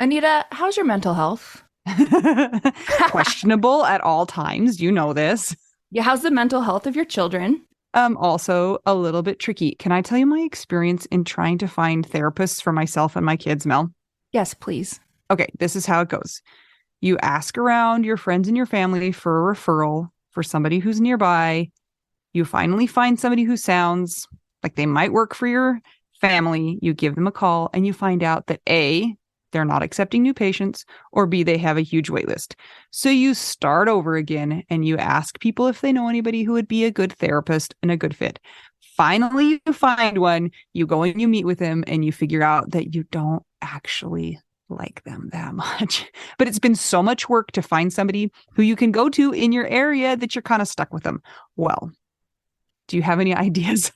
Anita, how's your mental health? Questionable at all times. You know this. Yeah, how's the mental health of your children? Also a little bit tricky. Can I tell you my experience in trying to find therapists for myself and my kids, Mel? Yes, please. Okay, this is how it goes. You ask around your friends and your family for a referral for somebody who's nearby. You finally find somebody who sounds like they might work for your family. You give them a call and you find out that A, they're not accepting new patients, or B, they have a huge wait list. So you start over again and you ask people if they know anybody who would be a good therapist and a good fit. Finally, you find one, you go and you meet with them and you figure out that you don't actually like them that much. But it's been so much work to find somebody who you can go to in your area that you're kind of stuck with them. Well, do you have any ideas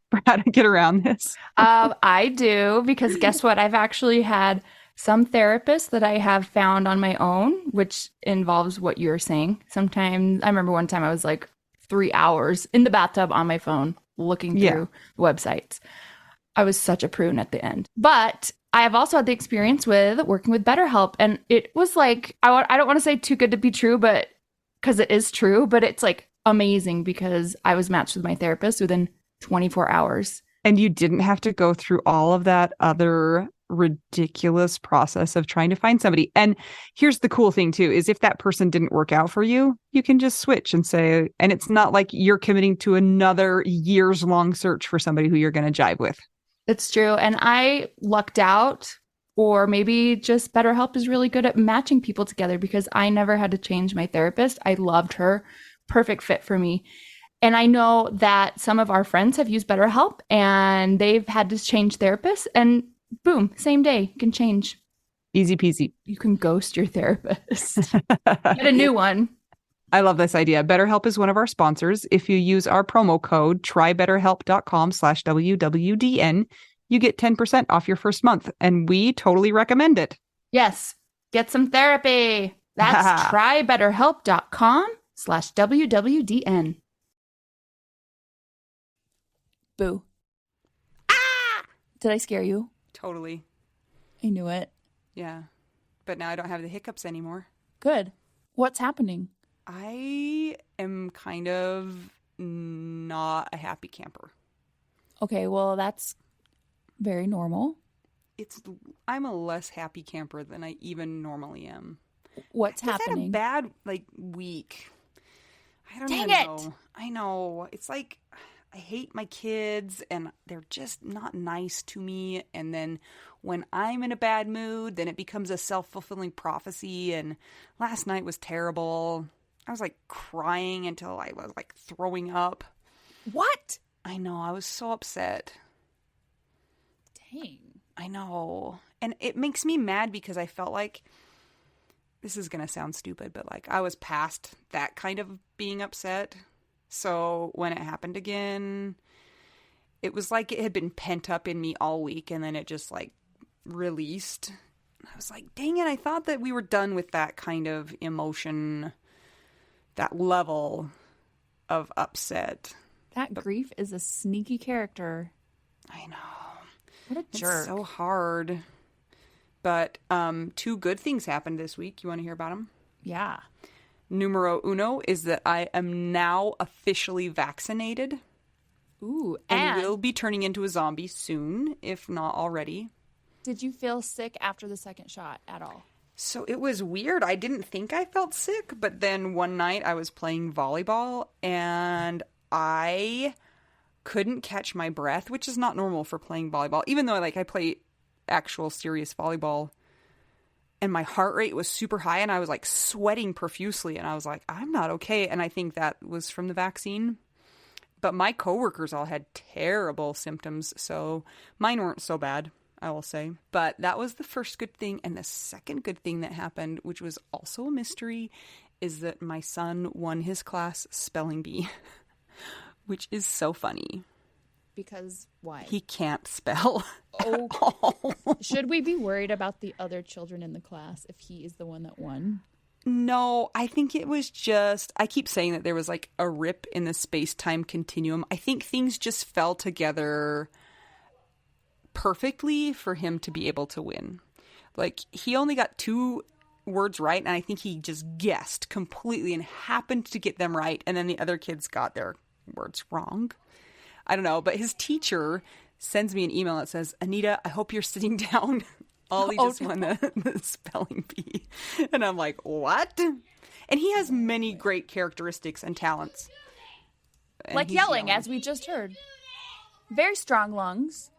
for how to get around this? I do because guess what? I've actually had some therapists that I have found on my own, which involves what you're saying. Sometimes I remember one time I was like 3 hours in the bathtub on my phone looking Yeah. through websites. I was such a prune at the end. But I have also had the experience with working with BetterHelp. And it was like, I don't want to say too good to be true, but because it is true, but it's like amazing because I was matched with my therapist within 24 hours. And you didn't have to go through all of that other ridiculous process of trying to find somebody. And here's the cool thing too, is if that person didn't work out for you, you can just switch and say, and it's not like you're committing to another years long search for somebody who you're going to jive with. It's true. And I lucked out, or maybe just BetterHelp is really good at matching people together because I never had to change my therapist. I loved her. Perfect fit for me. And I know that some of our friends have used BetterHelp and they've had to change therapists, and boom, same day, you can change. Easy peasy. You can ghost your therapist. Get a new one. I love this idea. BetterHelp is one of our sponsors. If you use our promo code trybetterhelp.com/WWDN, you get 10% off your first month. And we totally recommend it. Yes, get some therapy. That's trybetterhelp.com/WWDN. Boo. Ah! Did I scare you? Totally. I knew it. Yeah. But now I don't have the hiccups anymore. Good. What's happening? I am kind of not a happy camper. Okay, well, that's very normal. I'm a less happy camper than I even normally am. What's I just had a happening? bad week. I don't Dang even it! know. I know. It's like I hate my kids and they're just not nice to me. And then when I'm in a bad mood, then it becomes a self-fulfilling prophecy. And last night was terrible. I was like crying until I was like throwing up. What? I know. I was so upset. Dang. I know. And it makes me mad because I felt like, this is going to sound stupid, but like I was past that kind of being upset. So when it happened again, it was like it had been pent up in me all week and then it just like released. I was like, dang it, I thought that we were done with that kind of emotion, that level of upset. That grief is a sneaky character. I know. What a It's jerk. so hard. But two good things happened this week. You want to hear about them? Yeah. Numero uno is that I am now officially vaccinated. Ooh, And will be turning into a zombie soon, if not already. did you feel sick after the second shot at all? So it was weird. I didn't think I felt sick, but then one night I was playing volleyball and I couldn't catch my breath, which is not normal for playing volleyball, even though I play actual serious volleyball. And my heart rate was super high and I was like sweating profusely and I was like, I'm not okay. And I think that was from the vaccine. But my coworkers all had terrible symptoms, so mine weren't so bad, I will say. But that was the first good thing. And the second good thing that happened, which was also a mystery, is that my son won his class spelling bee, which is so funny. Because why? He can't spell Oh, at all. should we be worried about the other children in the class if he is the one that won? No, I think it was just, I keep saying that there was like a rip in the space-time continuum. I think things just fell together perfectly for him to be able to win. Like, he only got 2 words right, and I think he just guessed completely and happened to get them right, and then the other kids got their words wrong. I don't know, but his teacher sends me an email that says, Anita, I hope you're sitting down. Ollie just won the spelling bee. And I'm like, what? And he has many great characteristics and talents. And like yelling, as we just heard. Very strong lungs.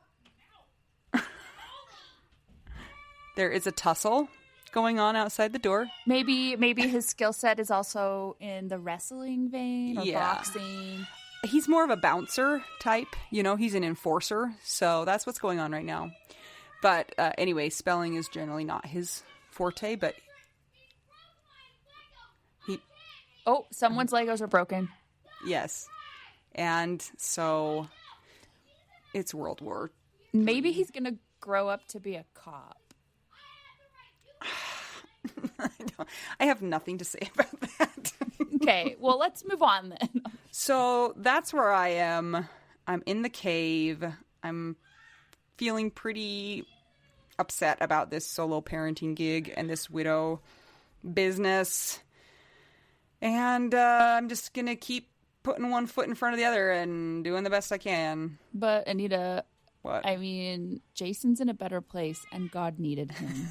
There is a tussle going on outside the door. Maybe his skill set is also in the wrestling vein or boxing. He's more of a bouncer type. You know, he's an enforcer. So that's what's going on right now. But anyway, spelling is generally not his forte, but Oh, someone's Legos are broken. Yes. And so it's World War. Maybe he's going to grow up to be a cop. I have nothing to say about that. Okay, well, let's move on then. So that's where I am. I'm in the cave. I'm feeling pretty upset about this solo parenting gig and this widow business. And I'm just going to keep putting one foot in front of the other and doing the best I can. But, Anita, What? I mean, Jason's in a better place and God needed him.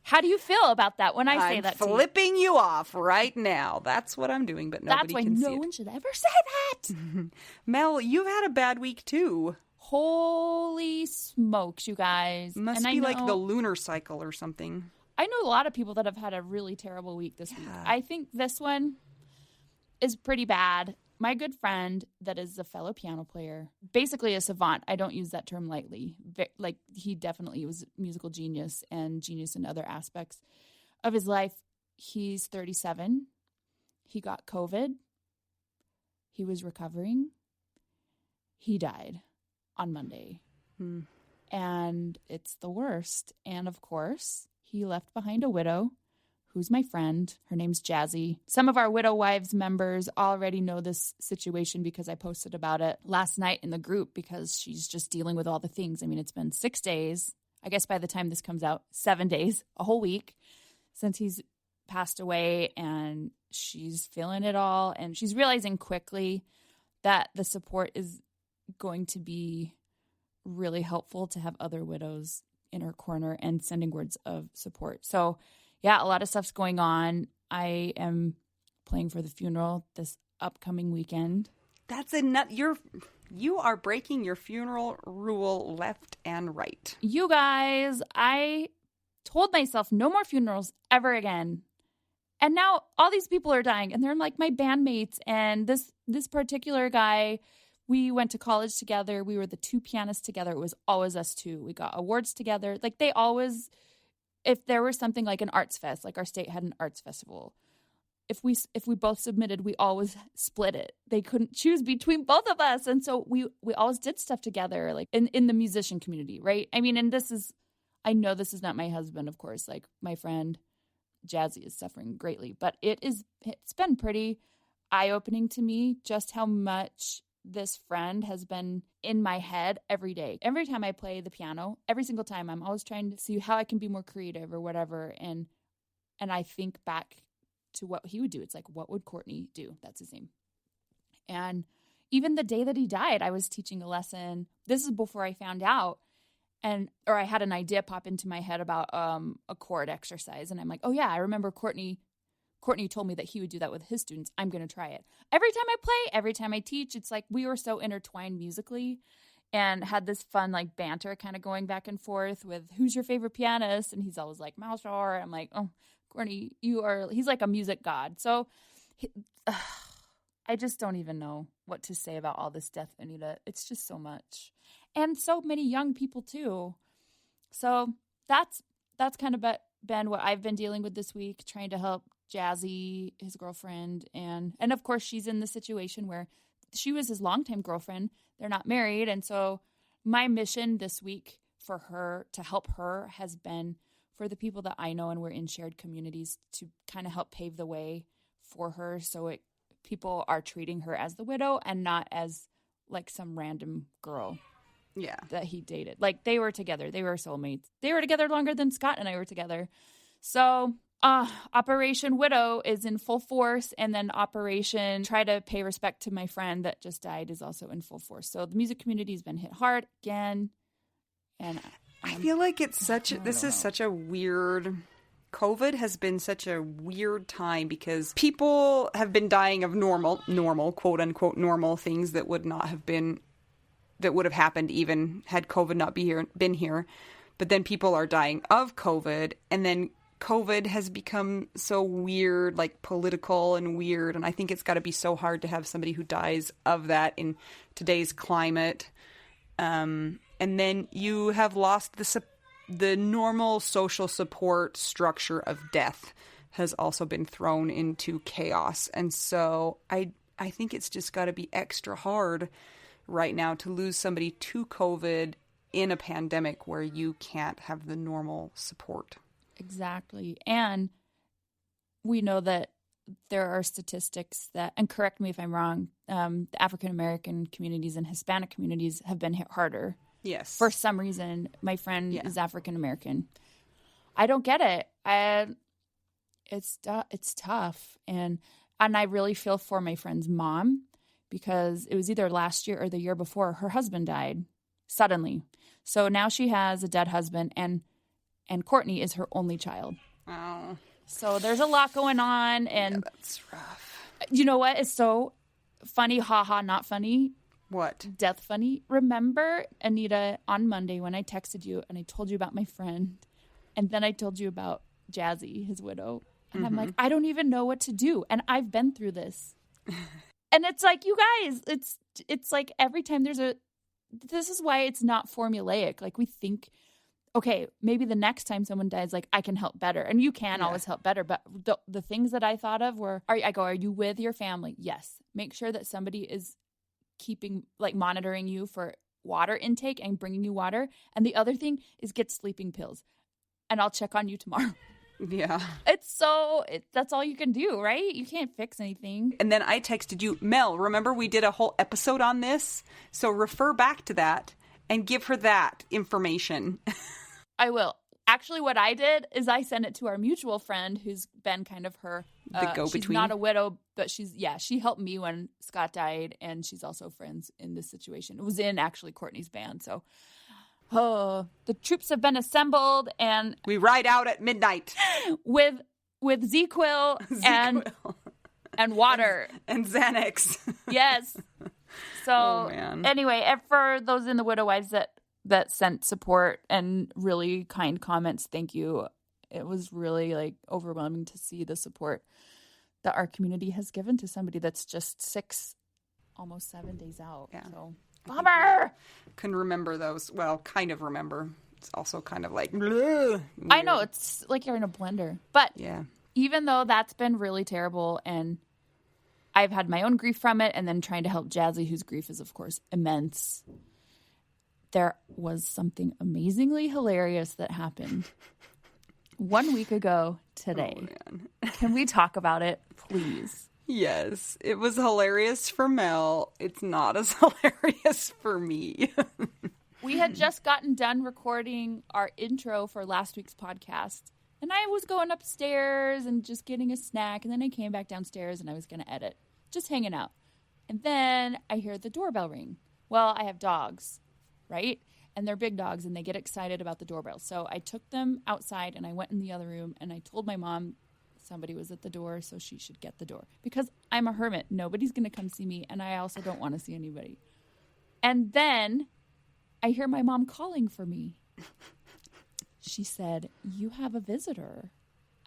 How do you feel about that when I say that to you? I'm flipping you off right now. That's what I'm doing, but nobody can see it. That's why no one should ever say that. Mel, you've had a bad week too. Holy smokes, you guys. Must be like the lunar cycle or something. I know a lot of people that have had a really terrible week this week. I think this one is pretty bad. My good friend that is a fellow piano player, basically a savant. I don't use that term lightly. Like, he definitely was a musical genius and genius in other aspects of his life. He's 37. He got COVID. He was recovering. He died on Monday. And it's the worst. And of course, he left behind a widow who's my friend. Her name's Jazzy. Some of our Widow Wives members already know this situation because I posted about it last night in the group because she's just dealing with all the things. I mean, it's been 6 days. I guess by the time this comes out, 7 days, a whole week since he's passed away, and she's feeling it all. And she's realizing quickly that the support is going to be really helpful to have other widows in her corner and sending words of support. So yeah, a lot of stuff's going on. I am playing for the funeral this upcoming weekend. That's a nut. You are breaking your funeral rule left and right. You guys, I told myself no more funerals ever again. And now all these people are dying, and they're like my bandmates. And this particular guy, we went to college together. We were the 2 pianists together. It was always us 2. We got awards together. Like, they always, if there was something like an arts fest, like our state had an arts festival, if we both submitted, we always split it. They couldn't choose between both of us. And so we always did stuff together, like in the musician community, right? I mean, and I know this is not my husband, of course. Like, my friend Jazzy is suffering greatly, but it's been pretty eye-opening to me just how much this friend has been in my head every day. Every time I play the piano, every single time, I'm always trying to see how I can be more creative or whatever. And I think back to what he would do. It's like, what would Courtney do? That's his name. And even the day that he died, I was teaching a lesson. This is before I found out. Or I had an idea pop into my head about a chord exercise. And I'm like, oh yeah, I remember Courtney told me that he would do that with his students. I'm going to try it. Every time I play, every time I teach, it's like we were so intertwined musically and had this fun like banter kind of going back and forth with who's your favorite pianist? And he's always like, Malshore. I'm like, oh, Courtney, he's like a music god. So I just don't even know what to say about all this death, Anita. It's just so much. And so many young people too. So that's kind of been what I've been dealing with this week, trying to help Jazzy, his girlfriend, and of course she's in the situation where she was his longtime girlfriend. They're not married, and so my mission this week for her to help her has been for the people that I know and we're in shared communities to kind of help pave the way for her, so people are treating her as the widow and not as like some random girl. Yeah. that he dated. Like, they were together. They were soulmates. They were together longer than Scott and I were together. So Operation Widow is in full force. And then Operation Try to Pay Respect to My Friend that just died is also in full force. So the music community has been hit hard again. And I feel like this is such a weird... COVID has been such a weird time because people have been dying of normal, quote unquote, normal things that would have happened even had COVID not been here. But then people are dying of COVID, and then COVID has become so weird, like political and weird. And I think it's got to be so hard to have somebody who dies of that in today's climate. And then you have lost the normal social support structure of death has also been thrown into chaos. And so I think it's just got to be extra hard right now to lose somebody to COVID in a pandemic where you can't have the normal support. Exactly. And we know that there are statistics that, and correct me if I'm wrong, the African-American communities and Hispanic communities have been hit harder. Yes. For some reason, my friend is African-American. I don't get it. It's tough. And I really feel for my friend's mom because it was either last year or the year before her husband died suddenly. So now she has a dead husband and Courtney is her only child. Oh. So there's a lot going on. And that's rough. You know what is so funny? Ha, not funny. What? Death funny. Remember, Anita, on Monday when I texted you and I told you about my friend and then I told you about Jazzy, his widow. And I'm like, I don't even know what to do. And I've been through this. And it's like, you guys, it's like every time this is why it's not formulaic. Like we think, okay, maybe the next time someone dies, like I can help better. And you can always help better. But the things that I thought of were, are you with your family? Yes. Make sure that somebody is monitoring you for water intake and bringing you water. And the other thing is get sleeping pills. And I'll check on you tomorrow. Yeah. That's all you can do, right? You can't fix anything. And then I texted you, Mel, remember we did a whole episode on this? So refer back to that and give her that information. I will. Actually, what I did is I sent it to our mutual friend who's been kind of her the go-between. She's not a widow, but she helped me when Scott died, and she's also friends in this situation. It was in actually Courtney's band, so the troops have been assembled, and we ride out at midnight with Z-Quil and water and Xanax. Yes. So anyway, for those in the widow wives that sent support and really kind comments, thank you. It was really overwhelming to see the support that our community has given to somebody that's just 6, almost 7 days out. Yeah. So bummer. Can remember those. Well, kind of remember. It's also kind of like I know, it's like you're in a blender. But even though that's been really terrible and I've had my own grief from it and then trying to help Jazzy, whose grief is, of course, immense. There was something amazingly hilarious that happened 1 week ago today. Oh, man. Can we talk about it, please? Yes. It was hilarious for Mel. It's not as hilarious for me. We had just gotten done recording our intro for last week's podcast. And I was going upstairs and just getting a snack. And then I came back downstairs and I was going to edit. Just hanging out. And then I hear the doorbell ring. Well, I have dogs, right? And they're big dogs and they get excited about the doorbell. So I took them outside and I went in the other room and I told my mom somebody was at the door, so she should get the door. Because I'm a hermit. Nobody's going to come see me. And I also don't want to see anybody. And then I hear my mom calling for me. She said, "You have a visitor."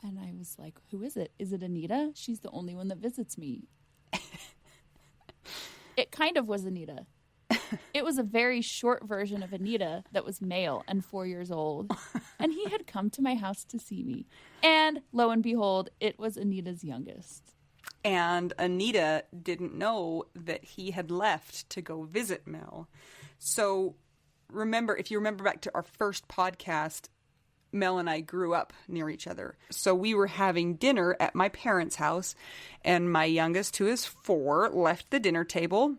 And I was like, "Who is it? Is it Anita? She's the only one that visits me." It kind of was Anita. It was a very short version of Anita that was male and 4 years old. And he had come to my house to see me. And lo and behold, it was Anita's youngest. And Anita didn't know that he had left to go visit Mel. So if you remember back to our first podcast, Mel and I grew up near each other. So we were having dinner at my parents' house, and my youngest, who is 4, left the dinner table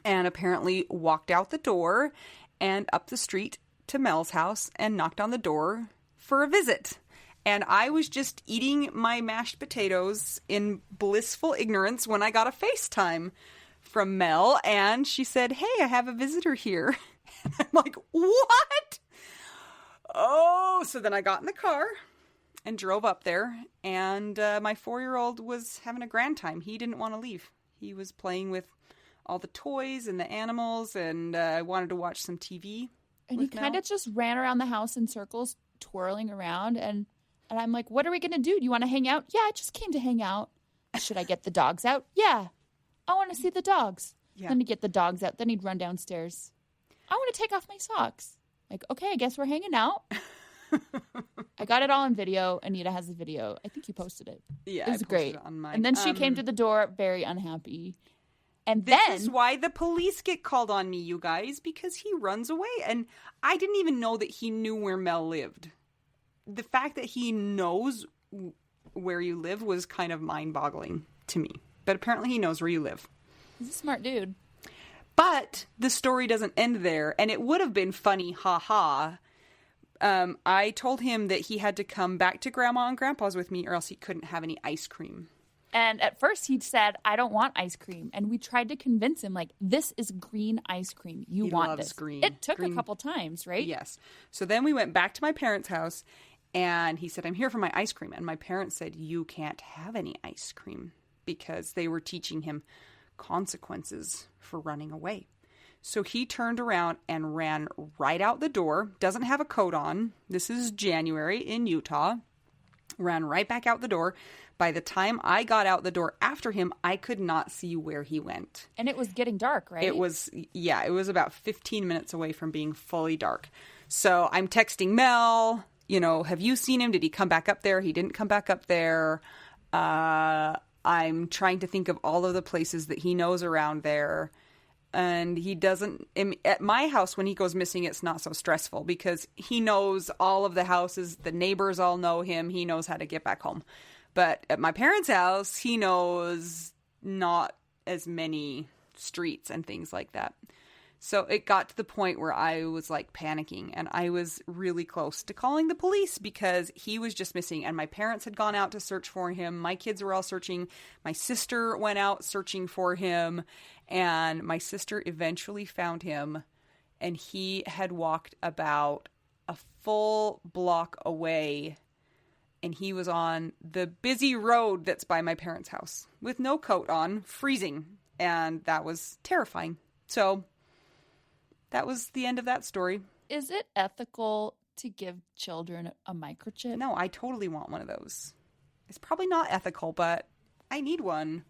and apparently walked out the door and up the street to Mel's house and knocked on the door for a visit. And I was just eating my mashed potatoes in blissful ignorance when I got a FaceTime from Mel, and she said, "Hey, I have a visitor here." And I'm like, "What?" Oh, so then I got in the car and drove up there, and my 4-year-old was having a grand time. He didn't want to leave. He was playing with all the toys and the animals, and I wanted to watch some TV. And he kind of just ran around the house in circles, twirling around, and I'm like, "What are we going to do? Do you want to hang out?" "Yeah, I just came to hang out." "Should I get the dogs out?" "Yeah, I want to see the dogs." Yeah. Then he'd get the dogs out. Then he'd run downstairs. "I want to take off my socks." Like, okay, I guess we're hanging out. I got it all on video. Anita has the video. I think you posted it. Yeah, it was great. It on mine. And then she came to the door very unhappy. And this is why the police get called on me, you guys, because he runs away. And I didn't even know that he knew where Mel lived. The fact that he knows where you live was kind of mind-boggling to me. But apparently he knows where you live. He's a smart dude. But the story doesn't end there. And it would have been funny, ha-ha. I told him that he had to come back to Grandma and Grandpa's with me or else he couldn't have any ice cream. And at first he said, "I don't want ice cream." And we tried to convince him, like, this is green ice cream. You want this. Green. It took a couple times, right? Yes. So then we went back to my parents' house and he said, "I'm here for my ice cream." And my parents said, "You can't have any ice cream," because they were teaching him consequences for running away. So he turned around and ran right out the door. Doesn't have a coat on. This is January in Utah. Ran right back out the door. By the time I got out the door after him, I could not see where he went. And it was getting dark, right? It was about 15 minutes away from being fully dark. So I'm texting Mel, have you seen him? Did he come back up there? He didn't come back up there. I'm trying to think of all of the places that he knows around there. And he doesn't, at my house, when he goes missing, it's not so stressful because he knows all of the houses. The neighbors all know him. He knows how to get back home. But at my parents' house, he knows not as many streets and things like that. So it got to the point where I was like panicking and I was really close to calling the police because he was just missing and my parents had gone out to search for him. My kids were all searching. My sister went out searching for him and my sister eventually found him and he had walked about a full block away and he was on the busy road that's by my parents' house with no coat on, freezing. And that was terrifying. So that was the end of that story. Is it ethical to give children a microchip? No, I totally want one of those. It's probably not ethical, but I need one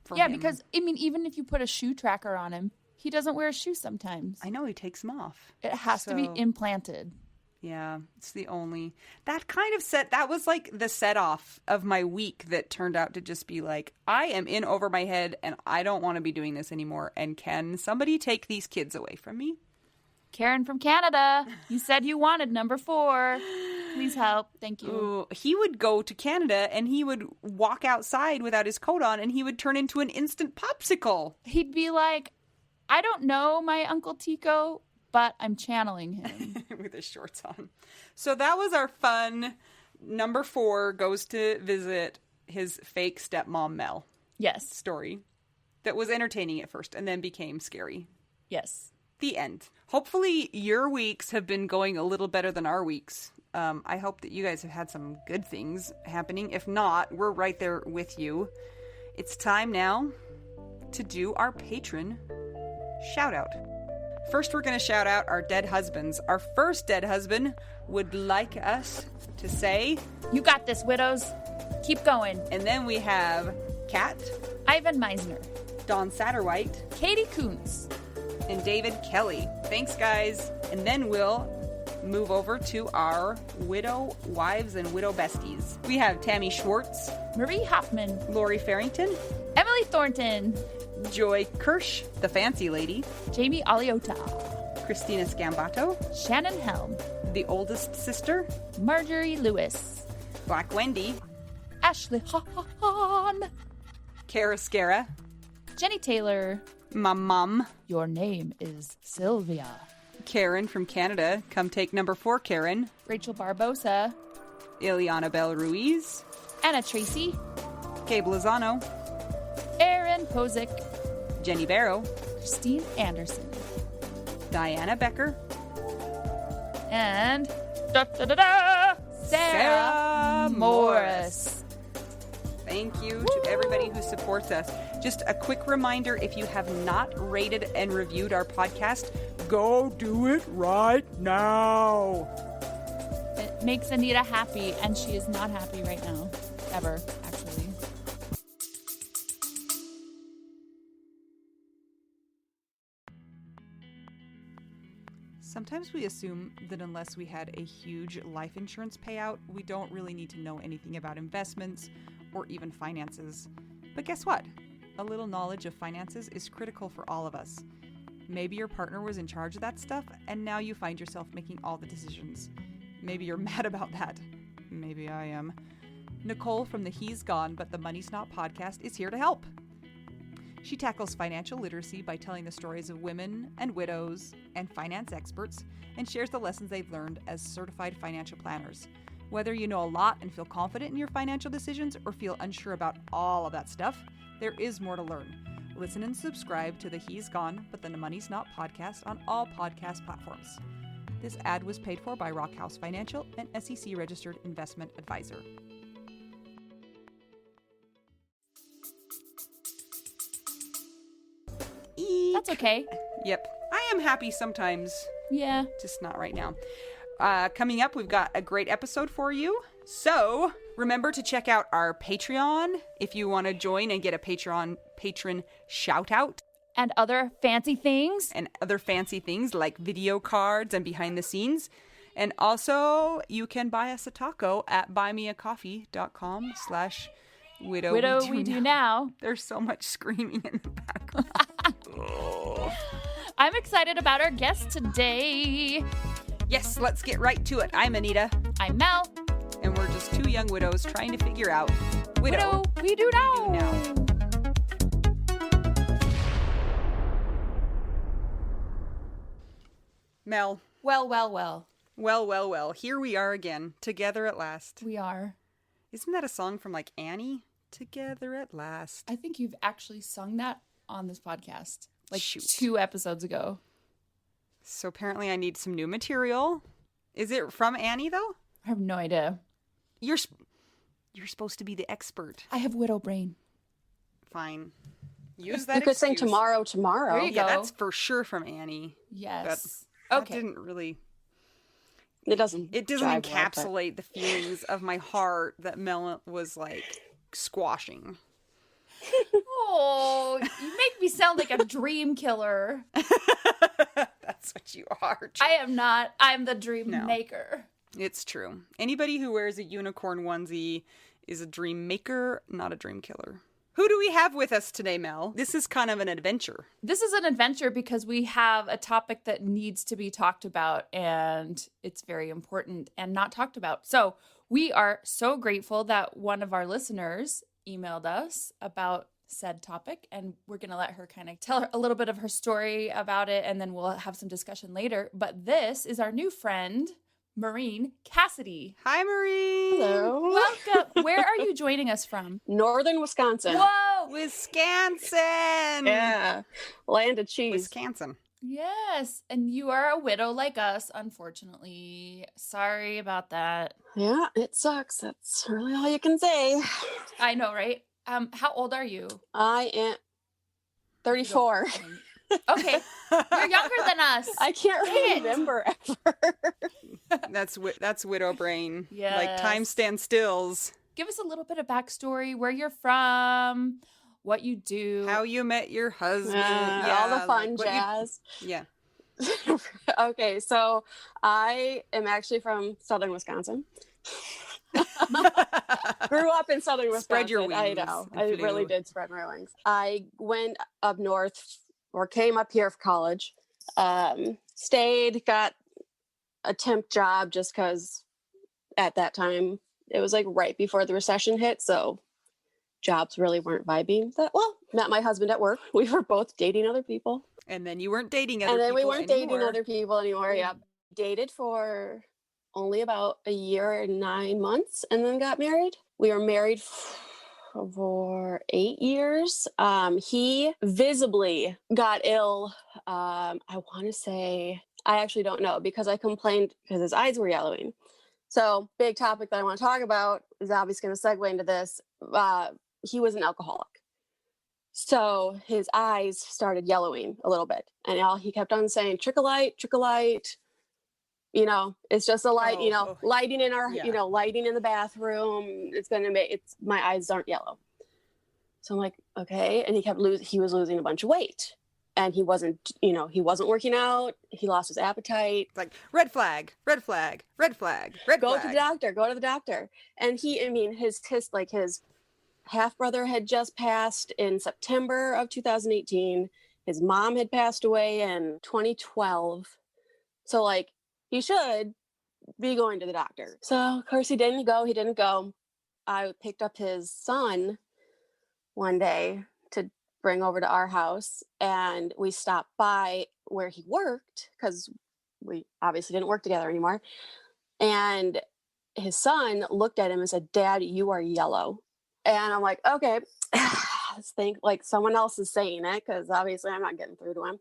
for him. Because, even if you put a shoe tracker on him, he doesn't wear shoes sometimes. I know, he takes them off. It has to be implanted. Yeah, it's the only... That was like the set-off of my week that turned out to just be like, I am in over my head and I don't want to be doing this anymore. And can somebody take these kids away from me? Karen from Canada, you said you wanted number 4. Please help. Thank you. Ooh, he would go to Canada and he would walk outside without his coat on and he would turn into an instant popsicle. He'd be like, I don't know my Uncle Tico, but I'm channeling him. With his shorts on. So that was our fun. Number 4 goes to visit his fake stepmom, Mel. Yes. Story that was entertaining at first and then became scary. Yes. The end. Hopefully your weeks have been going a little better than our weeks. I hope that you guys have had some good things happening. If not, we're right there with you. It's time now to do our patron shout out. First, we're going to shout out our dead husbands. Our first dead husband would like us to say, "You got this, widows. Keep going." And then we have Kat, Ivan Meisner, Dawn Satterwhite, Katie Kuntz, and David Kelly. Thanks, guys. And then we'll move over to our widow wives and widow besties. We have Tammy Schwartz, Marie Hoffman, Lori Farrington, Emily Thornton, Joy Kirsch, the fancy lady, Jamie Aliota, Christina Scambato, Shannon Helm, the oldest sister, Marjorie Lewis, Black Wendy, Ashley Hahn, Kara Scara, Jenny Taylor, my mom, Your name is Sylvia, Karen from Canada, come take number 4, Karen. Rachel Barbosa. Ileana Bell Ruiz. Anna Tracy. Gabe Lozano. Aaron Posick. Jenny Barrow. Christine Anderson. Diana Becker. And Sarah Morris. Thank you to everybody who supports us. Just a quick reminder, if you have not rated and reviewed our podcast, go do it right now. It makes Anita happy, and she is not happy right now. Ever, actually. Sometimes we assume that unless we had a huge life insurance payout, we don't really need to know anything about investments or even finances. But guess what? A little knowledge of finances is critical for all of us. Maybe your partner was in charge of that stuff, and now you find yourself making all the decisions. Maybe you're mad about that. Maybe I am. Nicole from the He's Gone But the Money's Not podcast is here to help. She tackles financial literacy by telling the stories of women and widows and finance experts, and shares the lessons they've learned as certified financial planners. Whether you know a lot and feel confident in your financial decisions or feel unsure about all of that stuff, there is more to learn. Listen and subscribe to the He's Gone But the Money's Not podcast on all podcast platforms. This ad was paid for by Rockhouse Financial, an SEC registered investment advisor. That's okay. Yep. I am happy sometimes, Yeah. just not right now. Coming up, we've got a great episode for you. So remember to check out our Patreon if you want to join and get a patron shout out. And other fancy things. And other fancy things like video cards and behind the scenes. And also, you can buy us a taco at buymeacoffee.com/widow. Widow we do now. There's so much screaming in the background. I'm excited about our guest today. Yes, let's get right to it. I'm Anita. I'm Mel. And we're just two young widows trying to figure out Widow we do now. Mel. Well. Well. Here we are again, together at last. We are. Isn't that a song from like Annie? Together at last. I think you've actually sung that on this podcast. Like Shoot. 2 episodes ago. So apparently I need some new material. Is it from Annie though? I have no idea. You're supposed to be the expert. I have widow brain. Fine. Use that You could sing excuse. tomorrow. There you Yeah, go. that's for sure from Annie. Yes. That Okay. didn't really... It doesn't It doesn't jive well, but- encapsulate the feelings of my heart that Mel was like squashing. Oh, you make me sound like a dream killer. That's what you are. I am not. I'm the dream No. maker. It's true. Anybody who wears a unicorn onesie is a dream maker, not a dream killer. Who do we have with us today, Mel? This is kind of an adventure. This is an adventure because we have a topic that needs to be talked about, and it's very important and not talked about. So we are so grateful that one of our listeners emailed us about said topic, and we're going to let her kind of tell a little bit of her story about it, and then we'll have some discussion later. But this is our new friend, Maureen Cassidy. Hi, Maureen. Hello. Welcome. Where are you joining us from? Northern Wisconsin. Whoa! Wisconsin. Yeah. Land of cheese. Wisconsin. Yes, and you are a widow like us, unfortunately. Sorry about that. Yeah, it sucks. That's really all you can say. I know, right? How old are you? I am 34. Okay, you're younger than us. I can't Dang it. remember ever. That's widow brain. Yes. Like time stands stills. Give us a little bit of backstory, where you're from, what you do. How you met your husband. All the fun like what jazz. Yeah. Okay, so I am actually from Southern Wisconsin. Grew up in Southern Wisconsin. Spread your I wings, know. if I you really do. did spread my wings. I went up north or came up here for college. Stayed, got a temp job just because at that time it was like right before the recession hit. So jobs really weren't vibing. Met my husband at work. We were both dating other people. And then you weren't dating other and then people we weren't anymore. dating other people anymore. Yep. Dated for only about a year and 9 months and then got married. We were married for 8 years. He visibly got ill. I want to say, I actually don't know because I complained because his eyes were yellowing. So big topic that I want to talk about is obviously going to segue into this. He was an alcoholic. So his eyes started yellowing a little bit. And all he kept on saying, trick a light, you know, it's just a light, lighting in our, lighting in the bathroom. It's going to my eyes aren't yellow. So I'm like, okay. And he was losing a bunch of weight and he wasn't working out. He lost his appetite. Like red flag, red flag, red flag, red go flag. Go to the doctor. And his half brother had just passed in September of 2018. His mom had passed away in 2012. So like, he should be going to the doctor. So of course he didn't go. I picked up his son one day to bring over to our house and we stopped by where he worked because we obviously didn't work together anymore. And his son looked at him and said, "Dad, you are yellow." And I'm like, okay, let's think like someone else is saying it because obviously I'm not getting through to him.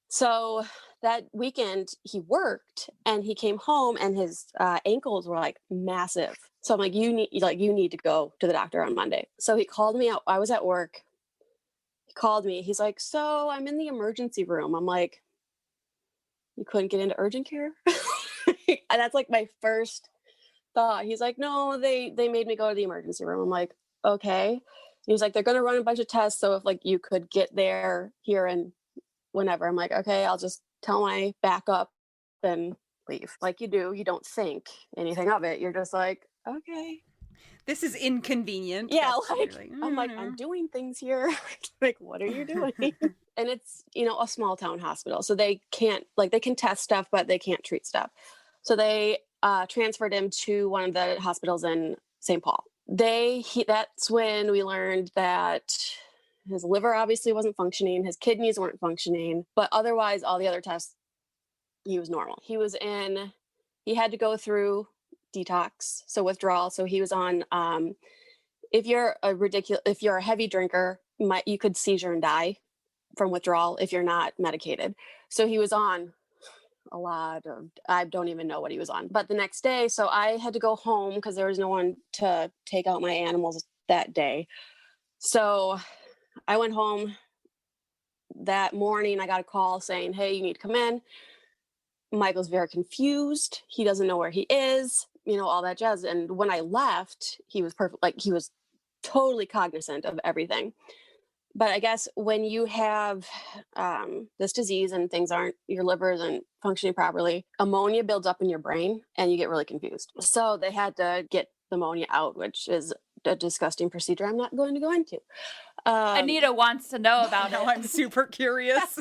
So that weekend he worked and he came home and his ankles were like massive. So I'm like, you need to go to the doctor on Monday. So he called me out. I was at work. He called me. He's like, "So I'm in the emergency room." I'm like, "You couldn't get into urgent care?" And that's like my first thought. He's like, "No, they made me go to the emergency room." I'm like, okay. And he's like, "They're going to run a bunch of tests. So if like you could get there here and whenever." I'm like, okay, I'll just tell my backup and leave. Like you do, you don't think anything of it. You're just like, okay. This is inconvenient. Yeah, I'm like, I'm doing things here. Like, what are you doing? And it's, a small town hospital. So they can't, they can test stuff, but they can't treat stuff. So they transferred him to one of the hospitals in St. Paul. That's when we learned that his liver obviously wasn't functioning. His kidneys weren't functioning, but otherwise all the other tests, he was normal. He had to go through detox. So withdrawal. So he was on, if you're a heavy drinker, you could seizure and die from withdrawal if you're not medicated. So he was on a lot of, I don't even know what he was on. But the next day, so I had to go home because there was no one to take out my animals that day. So I went home that morning. I got a call saying, "Hey, you need to come in." Michael's very confused. He doesn't know where he is, all that jazz. And when I left, he was perfect. Like he was totally cognizant of everything. But I guess when you have this disease and your liver isn't functioning properly, ammonia builds up in your brain and you get really confused. So they had to get the ammonia out, which is a disgusting procedure I'm not going to go into. Anita wants to know about it. I'm super curious.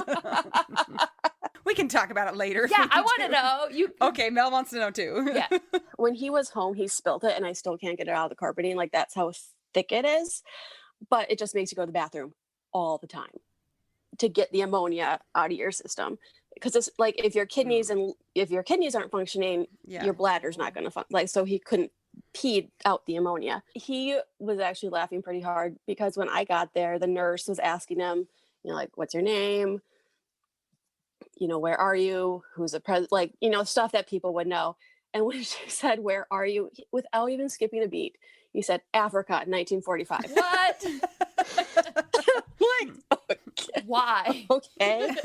We can talk about it later. Yeah, I want to know. Okay, Mel wants to know too. Yeah. When he was home, he spilled it and I still can't get it out of the carpeting. Like that's how thick it is. But it just makes you go to the bathroom all the time to get the ammonia out of your system. Because it's like if your kidneys aren't functioning, your bladder's not going to function. So he couldn't pee out the ammonia. He was actually laughing pretty hard because when I got there, the nurse was asking him, "What's your name? Where are you? Who's the president?" Stuff that people would know. And when she said, "Where are you?" without even skipping a beat, he said, "Africa, 1945. What? Okay. Why? Okay.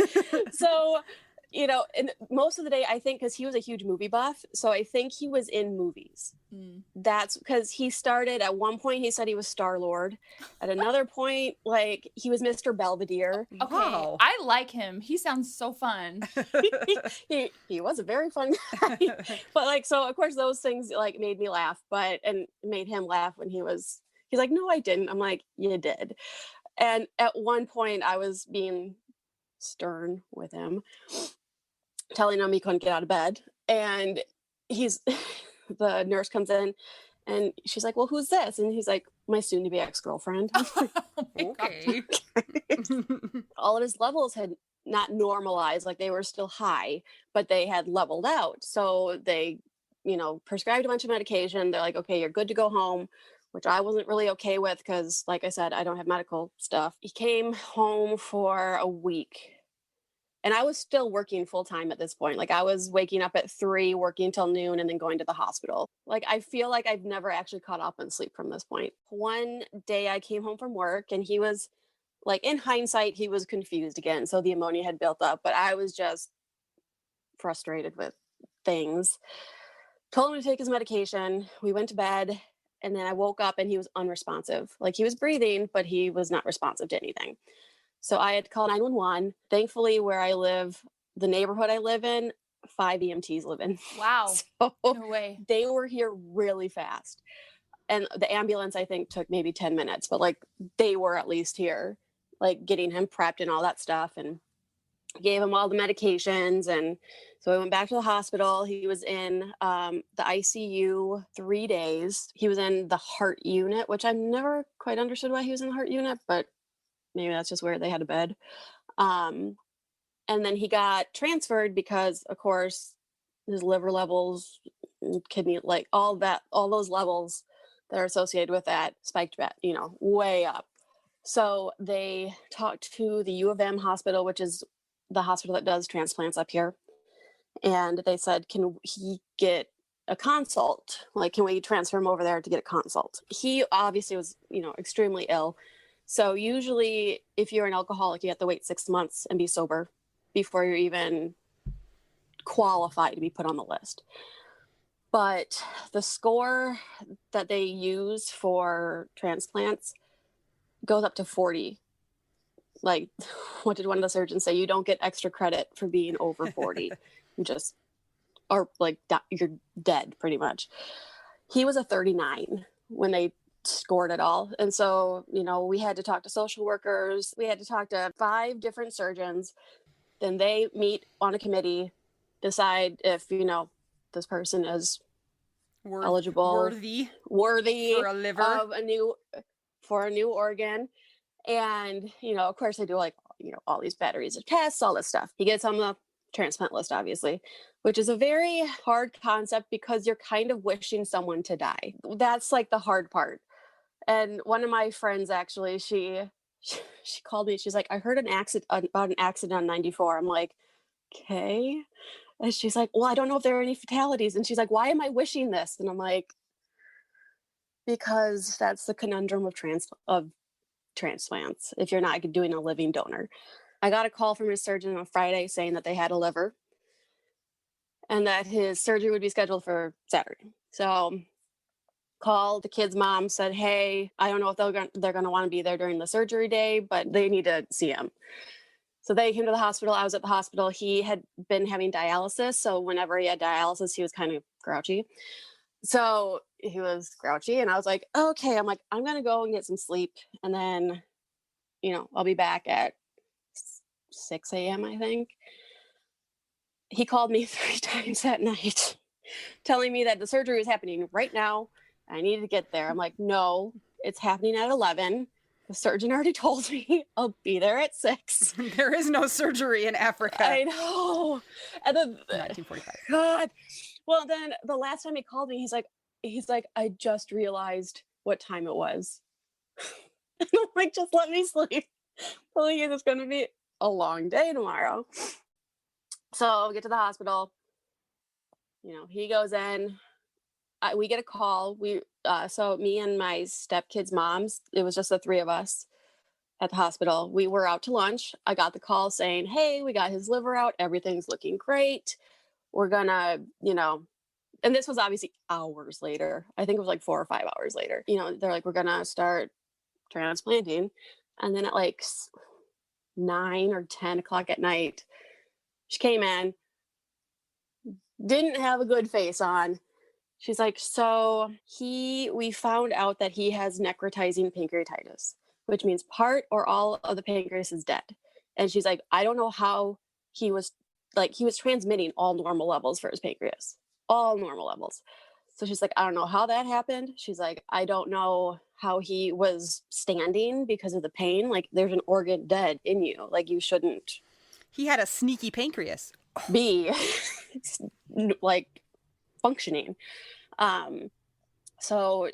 So, and most of the day, I think, because he was a huge movie buff, so I think he was in movies. That's because he started at one point, he said he was Star-Lord. At another point, he was Mr. Belvedere. Okay, Wow. I like him. He sounds so fun. he was a very fun guy. But so of course those things made me laugh, and made him laugh when he's like, "No, I didn't." I'm like, "You did." And at one point I was being stern with him, telling him he couldn't get out of bed. And the nurse comes in And she's like, well, who's this? And he's like, my soon to be ex-girlfriend. Oh my Okay. All of his levels had not normalized, like they were still high, but they had leveled out. So they, prescribed a bunch of medication. They're like, okay, you're good to go home, which I wasn't really okay with because, like I said, I don't have medical stuff. He came home for a week. And I was still working full time at this point. Like I was waking up at 3, working till noon, and then going to the hospital. Like I feel like I've never actually caught up on sleep from this point. One day I came home from work and he was like, in hindsight, he was confused again. So the ammonia had built up, but I was just frustrated with things. Told him to take his medication. We went to bed and then I woke up and he was unresponsive. Like he was breathing, but he was not responsive to anything. So I had to call 911. Thankfully, where I live, the neighborhood I live in, 5 EMTs live in. Wow. So No way. they were here really fast. And the ambulance, I think, took maybe 10 minutes, but like they were at least here, like getting him prepped and all that stuff, and gave him all the medications. And so I went back to the hospital. He was in the ICU 3 days. He was in the heart unit, which I've never quite understood why he was in the heart unit, but maybe that's just where they had a bed. And then he got transferred because, of course, his liver levels, kidney, like all those levels that are associated with that spiked back, way up. So they talked to the U of M hospital, which is the hospital that does transplants up here. And they said, can he get a consult? Like, can we transfer him over there to get a consult? He obviously was, extremely ill. So usually if you're an alcoholic, you have to wait 6 months and be sober before you're even qualified to be put on the list. But the score that they use for transplants goes up to 40. Like, what did one of the surgeons say? You don't get extra credit for being over 40. You just are like, you're dead pretty much. He was a 39 when they scored it all. And so, we had to talk to social workers. We had to talk to 5 different surgeons. Then they meet on a committee, decide if, this person is eligible, worthy for a liver, of for a new organ. And, of course they do like, all these batteries of tests, all this stuff. He gets on the transplant list, obviously, which is a very hard concept because you're kind of wishing someone to die. That's like the hard part. And one of my friends, actually, she called me. She's like, I heard about an accident on 94. I'm like, okay. And she's like, well, I don't know if there are any fatalities. And she's like, why am I wishing this? And I'm like, because that's the conundrum of transplants. If you're not doing a living donor. I got a call from his surgeon on Friday saying that they had a liver and that his surgery would be scheduled for Saturday. So called the kid's mom, said, hey, I don't know if they're going to want to be there during the surgery day, but they need to see him. So they came to the hospital. I was at the hospital. He had been having dialysis. So whenever he had dialysis, he was kind of grouchy. So he was grouchy. And I was like, okay, I'm going to go and get some sleep. And then, I'll be back at 6 a.m., I think. He called me 3 times that night, telling me that the surgery was happening right now. I needed to get there. I'm like, no, it's happening at 11. The surgeon already told me I'll be there at 6. There is no surgery in Africa. I know. And then 1945. God. Well, then the last time he called me, he's like, I just realized what time it was. And I'm like, just let me sleep. Please, it's going to be a long day tomorrow. So we get to the hospital. He goes in. We get a call. So me and my stepkids' moms, it was just the 3 of us at the hospital. We were out to lunch. I got the call saying, hey, we got his liver out. Everything's looking great. We're gonna, and this was obviously hours later. I think it was like 4 or 5 hours later. They're like, we're gonna start transplanting. And then at like 9 or 10 o'clock at night, she came in, didn't have a good face on. She's like, so we found out that he has necrotizing pancreatitis, which means part or all of the pancreas is dead. And she's like, I don't know how he was transmitting all normal levels for his pancreas, all normal levels. So she's like, I don't know how that happened. She's like, I don't know how he was standing because of the pain. Like, there's an organ dead in you. Like, you shouldn't He had a sneaky pancreas. be like functioning. So,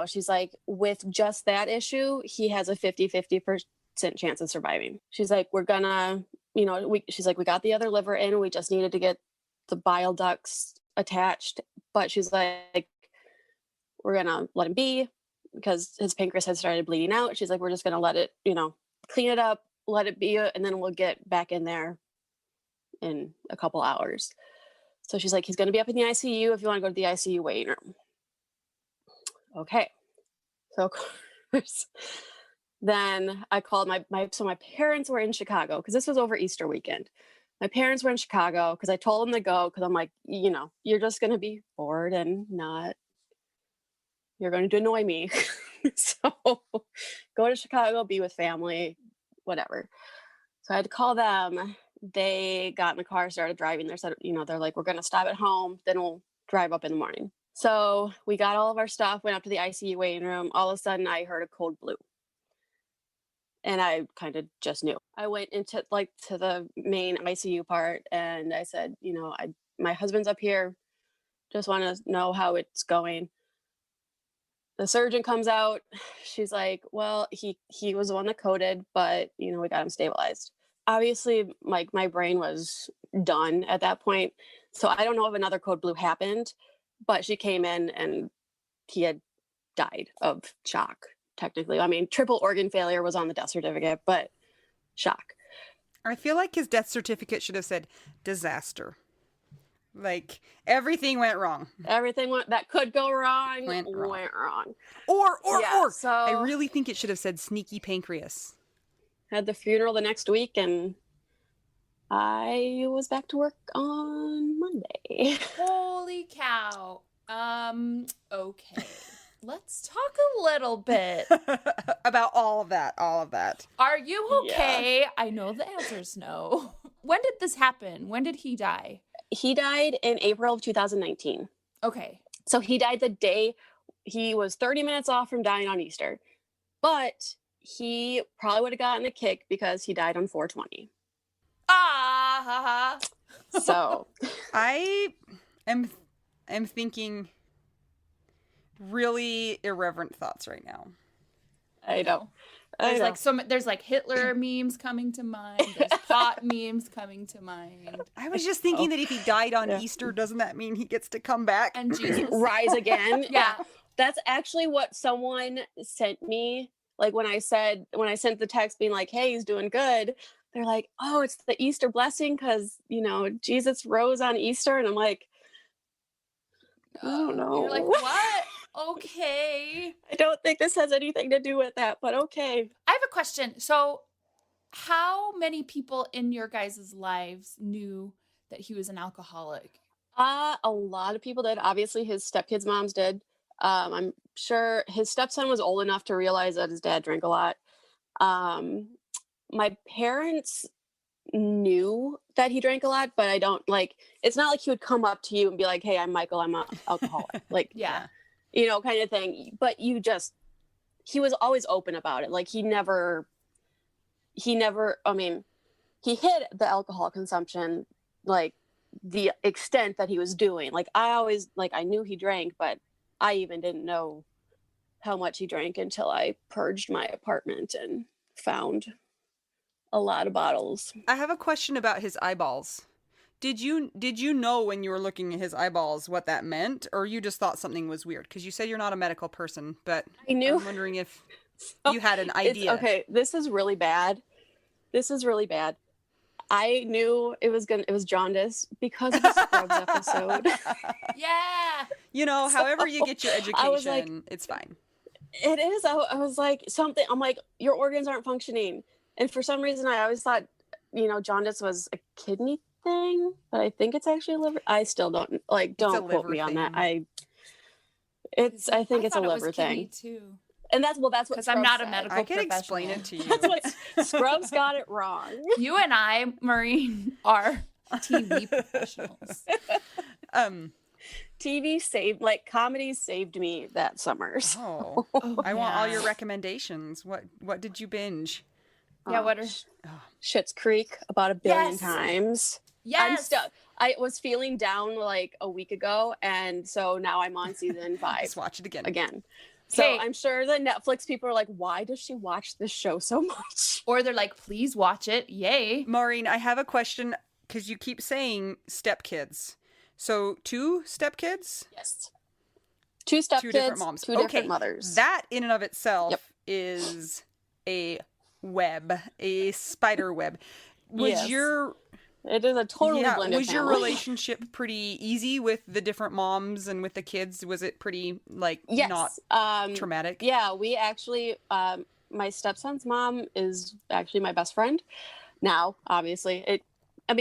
she's like, with just that issue, he has a 50% chance of surviving. She's like, we're gonna, she's like, we got the other liver in. We just needed to get the bile ducts attached. But she's like, we're gonna let him be because his pancreas had started bleeding out. She's like, we're just gonna let it, clean it up, let it be, and then we'll get back in there in a couple hours. So she's like, he's gonna be up in the ICU if you want to go to the ICU waiting room. Okay. So of course, then I called my parents were in Chicago because this was over Easter weekend. My parents were in Chicago because I told them to go because I'm like, you're just going to be bored and you're going to annoy me. So go to Chicago, be with family, whatever. So I had to call them. They got in the car, started driving. They said, they're like, we're going to stop at home. Then we'll drive up in the morning. So we got all of our stuff, went up to the ICU waiting room. All of a sudden I heard a code blue. And I kind of just knew. I went into to the main ICU part and I said, my husband's up here. Just want to know how it's going. The surgeon comes out. She's like, well, he was the one that coded, but we got him stabilized. Obviously, my brain was done at that point. So I don't know if another code blue happened, but she came in and he had died of shock. Technically, I mean, triple organ failure was on the death certificate, but shock. I feel like his death certificate should have said disaster. Like, everything went wrong. Everything that could go wrong went wrong. Or, so I really think it should have said sneaky pancreas. Had the funeral the next week, and I was back to work on Monday. Holy cow. Okay. Let's talk a little bit about all of that. Are you okay? Yeah. I know the answer is no. When did this happen? When did he die? He died in April of 2019. Okay. So he died the day he was 30 minutes off from dying on Easter. But he probably would have gotten a kick because he died on 4/20. Ah, ha, ha. So I am thinking really irreverent thoughts right now. I know. There's like Hitler memes coming to mind. There's pot memes coming to mind. I was just thinking that if he died on Easter, doesn't that mean he gets to come back and Jesus rise again? Yeah. That's actually what someone sent me. Like when I sent the text being like, hey, he's doing good. They're like, oh, it's the Easter blessing because, Jesus rose on Easter. And I'm like, I don't know. You're like, what? Okay. I don't think this has anything to do with that, but okay. I have a question. So how many people in your guys' lives knew that he was an alcoholic? A lot of people did. Obviously, his stepkids' moms did. I'm sure his stepson was old enough to realize that his dad drank a lot. My parents knew that he drank a lot, but I don't it's not like he would come up to you and be like, hey, I'm Michael, I'm an alcoholic. Yeah. Kind of thing. But he was always open about it. Like he never, I mean, he hid the alcohol consumption, like the extent that he was doing. Like I always, I knew he drank, but I even didn't know how much he drank until I purged my apartment and found a lot of bottles. I have a question about his eyeballs. Did you know when you were looking at his eyeballs what that meant, or you just thought something was weird? Because you said you're not a medical person, but I knew. I'm wondering if you had an idea. Okay, this is really bad. I knew it was jaundice because of the Scrubs episode. Yeah. However you get your education, it's fine. It is. I was like, something. I'm like, your organs aren't functioning. And for some reason, I always thought, jaundice was a kidney thing, but I think it's actually a liver. I still don't don't quote me on that. I think it's a liver thing too. And that's what because I'm not a medical I can professional. explain it to you. That's what Scrubs got it wrong. You and I, Maureen, are TV professionals. TV saved, like comedy saved me that summer. Oh, I want all your recommendations. What did you binge? Yeah, what are... Schitt's Creek about 1 billion times. Yes. I was feeling down like a week ago, and so now I'm on season 5. Just watch it again. So Hey. I'm sure the Netflix people are like, why does she watch this show so much? Or they're like, please watch it. Yay. Maureen, I have a question because you keep saying stepkids. So 2 stepkids? Yes. 2 stepkids, 2 different moms. 2 different mothers. That in and of itself is a web, a spider web. It is a totally blended Was your family. relationship pretty easy with the different moms and with the kids? Was it pretty not traumatic? Yeah, we actually my stepson's mom is actually my best friend now, obviously.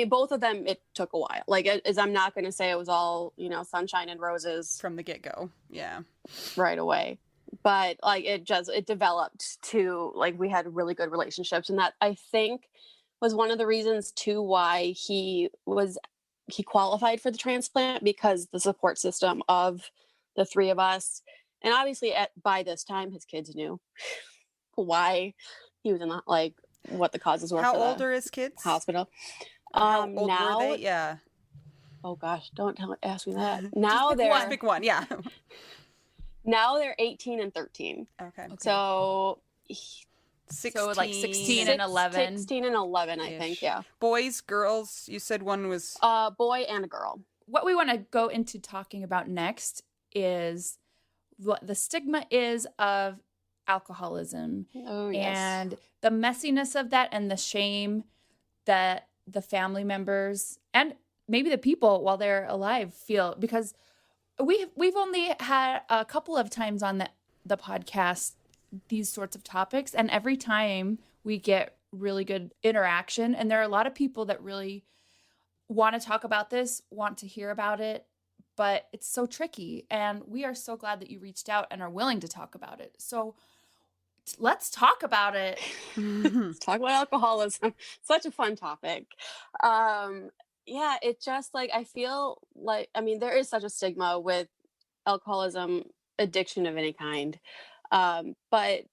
Both of them, it took a while. I'm not going to say it was all, sunshine and roses from the get-go. Yeah. Right away. But it developed to we had really good relationships, and that I think was one of the reasons too why he qualified for the transplant, because the support system of the 3 of us, and obviously by this time his kids knew why he was in what the causes were. How for the old are his kids? Hospital. How old now, were they? Yeah. Oh gosh, ask me that. Now just pick one. Yeah. Now they're 18 and 13. Okay. So 16, so 16 and 11. 16 and 11, I think. Yeah. Boys, girls. You said one was boy and a girl. What we want to go into talking about next is what the stigma is of alcoholism. Oh, yes. And the messiness of that, and the shame that the family members and maybe the people while they're alive feel, because we've only had a couple of times on the podcast these sorts of topics, and every time we get really good interaction, and there are a lot of people that really want to talk about this, want to hear about it, but it's so tricky, and we are so glad that you reached out and are willing to talk about it. So let's talk about it. Let's talk about alcoholism. Such a fun topic. Yeah, it just I feel there is such a stigma with alcoholism, addiction of any kind. But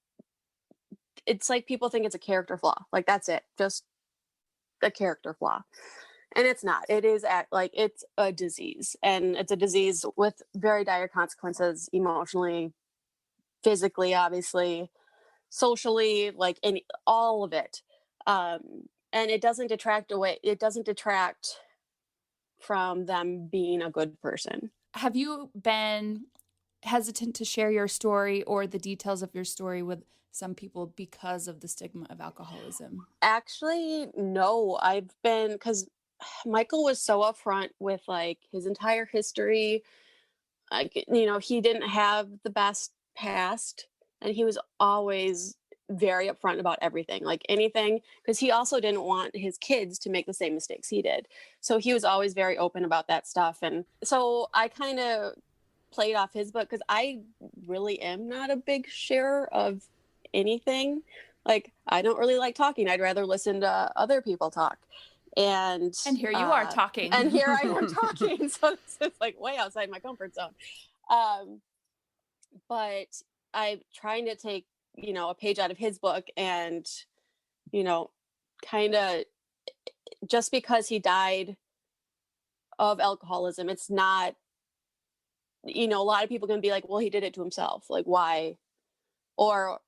it's people think it's a character flaw. That's it. Just a character flaw. And it's not. It is it's a disease, and it's a disease with very dire consequences, emotionally, physically, obviously, socially, in all of it. And it doesn't detract from them being a good person. Have you been hesitant to share your story or the details of your story with some people because of the stigma of alcoholism? Actually, no. Because Michael was so upfront with his entire history. He didn't have the best past, and he was always very upfront about everything, anything, because he also didn't want his kids to make the same mistakes he did. So he was always very open about that stuff. And so I kind of played off his book, because I really am not a big sharer of anything. I don't really like talking. I'd rather listen to other people talk. And here you are talking. And here I am talking. So this is way outside my comfort zone. But I'm trying to take, a page out of his book, and, kind of, just because he died of alcoholism, it's not, a lot of people can be well, he did it to himself. Why? Or,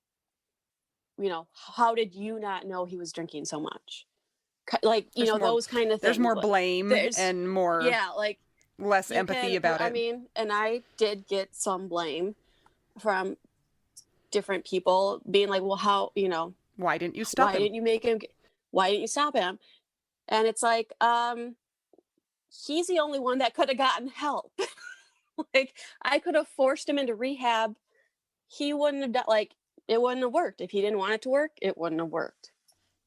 how did you not know he was drinking so much? Those kind of things. There's more blame and more, less empathy about it. And I did get some blame from different people being well, how, why didn't you stop him? Why didn't you stop him? And it's he's the only one that could have gotten help. I could have forced him into rehab. He wouldn't have done, it wouldn't have worked. If he didn't want it to work, it wouldn't have worked.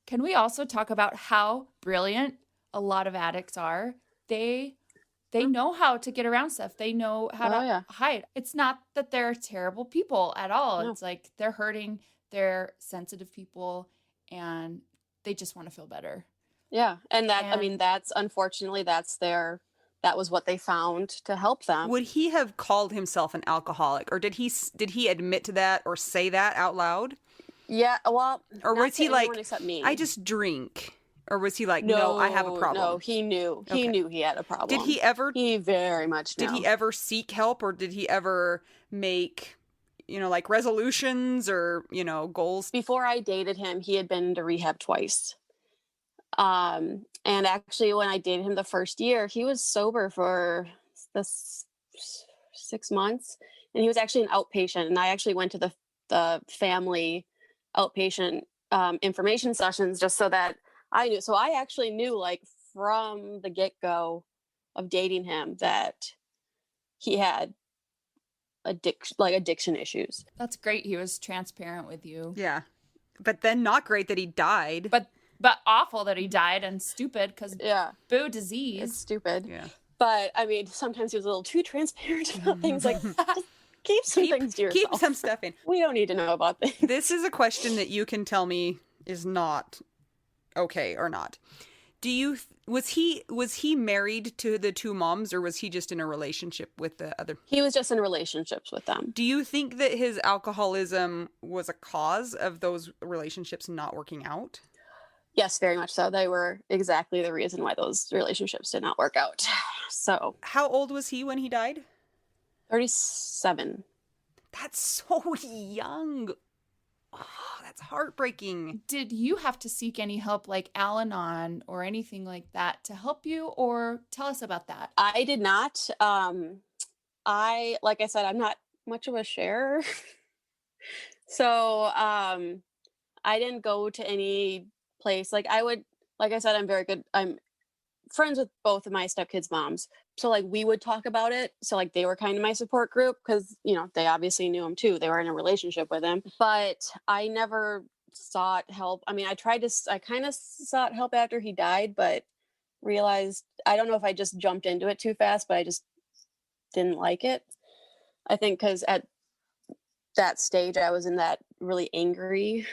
Can we also talk about how brilliant a lot of addicts are? They know how to get around stuff. They know how to hide. It's not that they're terrible people at all. No. It's they're hurting. They're sensitive people, and they just want to feel better. Yeah. And that's unfortunately, that's their that was what they found to help them. Would he have called himself an alcoholic, or did he admit to that or say that out loud? Yeah, well, or was he like, except me. I just drink? Or was he like, no, I have a problem? No, he knew. He knew he had a problem. Did he ever? He very much knew. Did he ever seek help, or did he ever make, like resolutions or, goals? Before I dated him, he had been to rehab twice. And actually, when I dated him the first year, he was sober for the 6 months, and he was actually an outpatient. And I actually went to the family outpatient information sessions just so that I knew. So I actually knew, like, from the get-go of dating him that he had addiction issues. That's great. He was transparent with you. Yeah. But then not great that he died. But awful that he died, and stupid because boo, disease. It's stupid. Yeah. But I mean, sometimes he was a little too transparent about things. Like, just keep some things to yourself. Keep some stuff in. We don't need to know about this. This is a question that you can tell me is not okay or not. Was he married to the two moms, or was he just in a relationship with the other? He was just in relationships with them. Do you think that his alcoholism was a cause of those relationships not working out? Yes, very much so. They were exactly the reason why those relationships did not work out. So, how old was he when he died? 37. That's so young. Oh, that's heartbreaking. Did you have to seek any help, like Al-Anon or anything like that, to help you, or tell us about that? I did not. Like I said, I'm not much of a sharer. So, I didn't go to any place. Like I said, I'm friends with both of my stepkids' moms. So like we would talk about it. So like they were kind of my support group because, they obviously knew him too. They were in a relationship with him, but I never sought help. I mean, I kind of sought help after he died, but realized, I don't know if I just jumped into it too fast, but I just didn't like it. I think because at that stage I was in that really angry.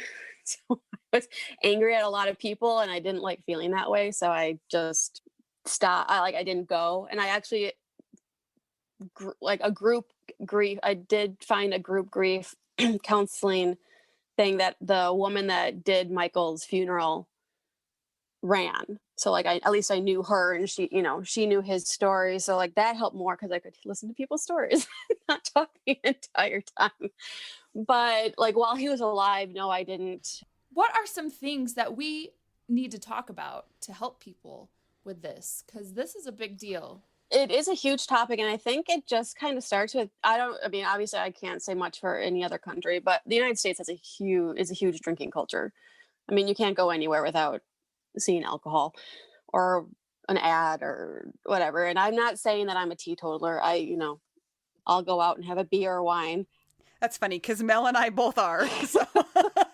So I was angry at a lot of people and I didn't like feeling that way. So I just stopped. I didn't go. And I actually, a group grief, I did find a group grief counseling thing that the woman that did Michael's funeral ran. So at least I knew her, and she knew his story. So like that helped more because I could listen to people's stories, not talk the entire time. But like while he was alive, no, I didn't. What are some things that we need to talk about to help people with this? Because this is a big deal. It is a huge topic, and I think it just kind of starts with, obviously I can't say much for any other country, but the United States is a huge drinking culture. I mean, you can't go anywhere without seeing alcohol or an ad or whatever. And I'm not saying that I'm a teetotaler. I'll go out and have a beer or wine. That's funny because Mel and I both are.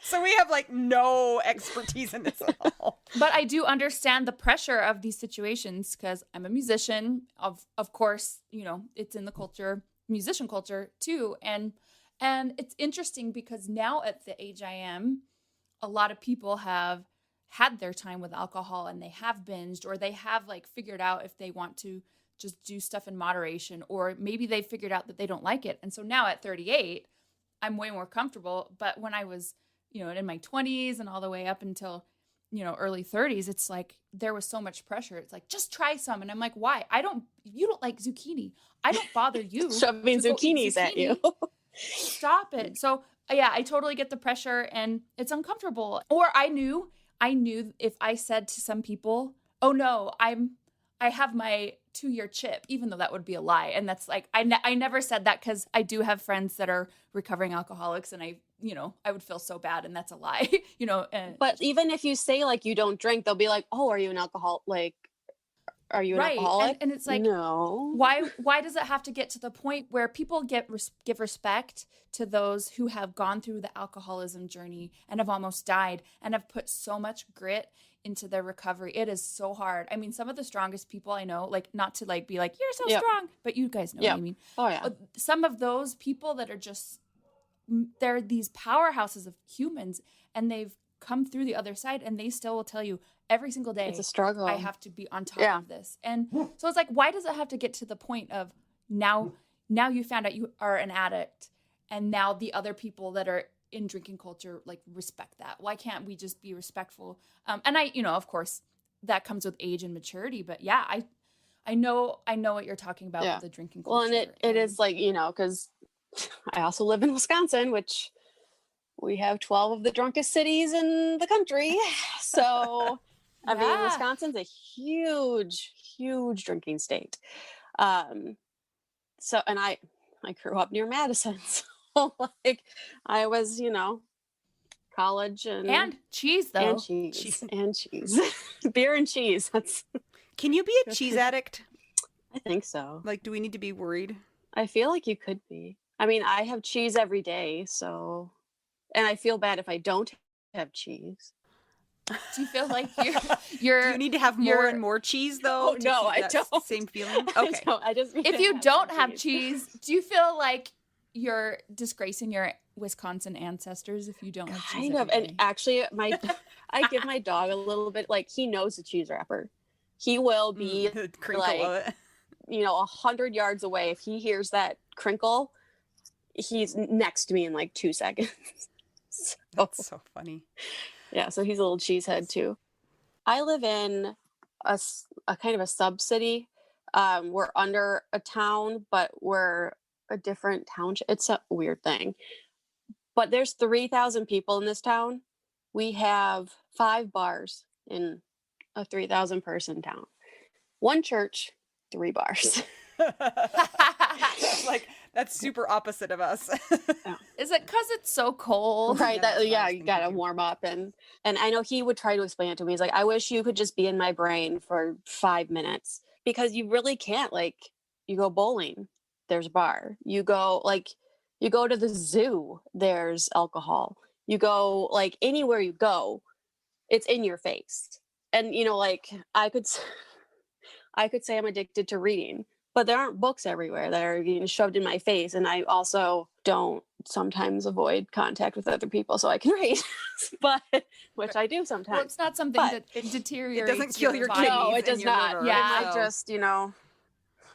So we have like no expertise in this at all. But I do understand the pressure of these situations because I'm a musician. Of course, it's in the culture, musician culture too. And it's interesting because now at the age I am, a lot of people have had their time with alcohol and they have binged, or they have like figured out if they want to just do stuff in moderation, or maybe they figured out that they don't like it. And so now at 38, I'm way more comfortable. But when I was, in my 20s and all the way up until, early 30s, it's like there was so much pressure. It's like, just try some. And I'm like, why? You don't like zucchini. I don't bother you. Shoving zucchinis at you. Stop it. So yeah, I totally get the pressure and it's uncomfortable. Or I knew if I said to some people, oh no, I have my 2-year chip, even though that would be a lie. And that's like, I never said that because I do have friends that are recovering alcoholics, and I would feel so bad, and that's a lie, But even if you say like you don't drink, they'll be like, oh, are you an alcoholic? Like, are you an alcoholic? And it's like, no. Why does it have to get to the point where people give respect to those who have gone through the alcoholism journey and have almost died and have put so much grit into their recovery? It is so hard. I mean, some of the strongest people I know, like, not to like be like, you're so strong, but you guys know what I mean. Oh yeah. Some of those people that are just, they're these powerhouses of humans, and they've come through the other side, and they still will tell you every single day, It's a struggle. I have to be on top of this. And so it's like, why does it have to get to the point of now you found out you are an addict, and now the other people that are in drinking culture like respect that? Why can't we just be respectful? And I, of course that comes with age and maturity, but yeah, I know what you're talking about with the drinking culture. Well, and it is like, because I also live in Wisconsin, which we have 12 of the drunkest cities in the country. So, I mean, Wisconsin's a huge, huge drinking state. So, and I grew up near Madison. So, like, I was, college and cheese, though. And cheese. Beer and cheese. Can you be a cheese addict? I think so. Like, do we need to be worried? I feel like you could be. I mean, I have cheese every day, so... And I feel bad if I don't have cheese. Do you feel like you're do you need to have more and more cheese, though? Oh, no, I don't. Same feeling? Okay. I just if you don't have cheese, do you feel like you're disgracing your Wisconsin ancestors if you don't have cheese? Kind of. And actually, I give my dog a little bit, like, he knows the cheese wrapper. He will be like, 100 yards away. If he hears that crinkle, he's next to me in like 2 seconds. That's so funny. Yeah, so he's a little cheesehead too. I live in a kind of a sub-city. We're under a town, but we're a different township. It's a weird thing. But there's 3,000 people in this town. We have 5 bars in a 3,000 person town. 1 church, 3 bars. Like, that's super opposite of us. Is it because it's so cold? Right. You gotta warm up. And I know he would try to explain it to me. He's like, I wish you could just be in my brain for 5 minutes, because you really can't. Like, you go bowling, there's a bar. You go to the zoo, there's alcohol. You go, like, anywhere you go, it's in your face. And, like, I could say I'm addicted to reading, but there aren't books everywhere that are being shoved in my face. And I also don't sometimes avoid contact with other people so I can read, which I do sometimes. Well, it's not something that deteriorates. It doesn't kill your kidneys. No, it does not. Liver, yeah, so. it just,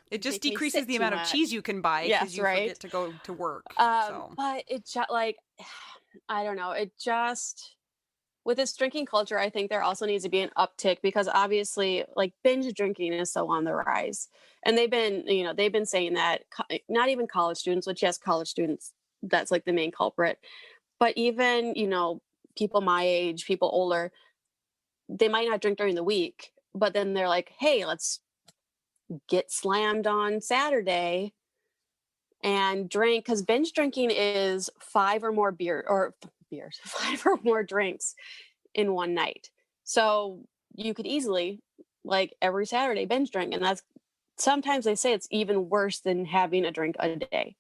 it just decreases the amount of cheese you can buy because you forget to go to work. But it just, like, I don't know. It just... With this drinking culture, I think there also needs to be an uptick, because obviously, like, binge drinking is so on the rise. And they've been saying that, not even college students, which, yes, college students, that's like the main culprit. But even, people my age, people older, they might not drink during the week, but then they're like, hey, let's get slammed on Saturday and drink, because binge drinking is 5 or more beers, 5 or more drinks in one night. So you could easily, like, every Saturday binge drink. And that's, sometimes they say it's even worse than having a drink a day,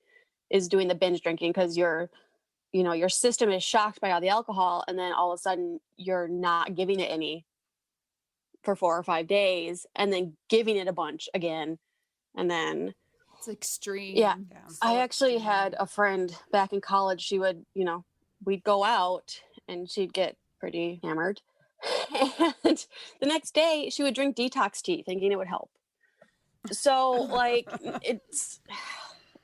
is doing the binge drinking, because your system is shocked by all the alcohol, and then all of a sudden you're not giving it any for 4 or 5 days, and then giving it a bunch again. And then it's extreme. Yeah. So I actually had a friend back in college. She would, we'd go out and she'd get pretty hammered. And the next day she would drink detox tea thinking it would help. So, like, it's,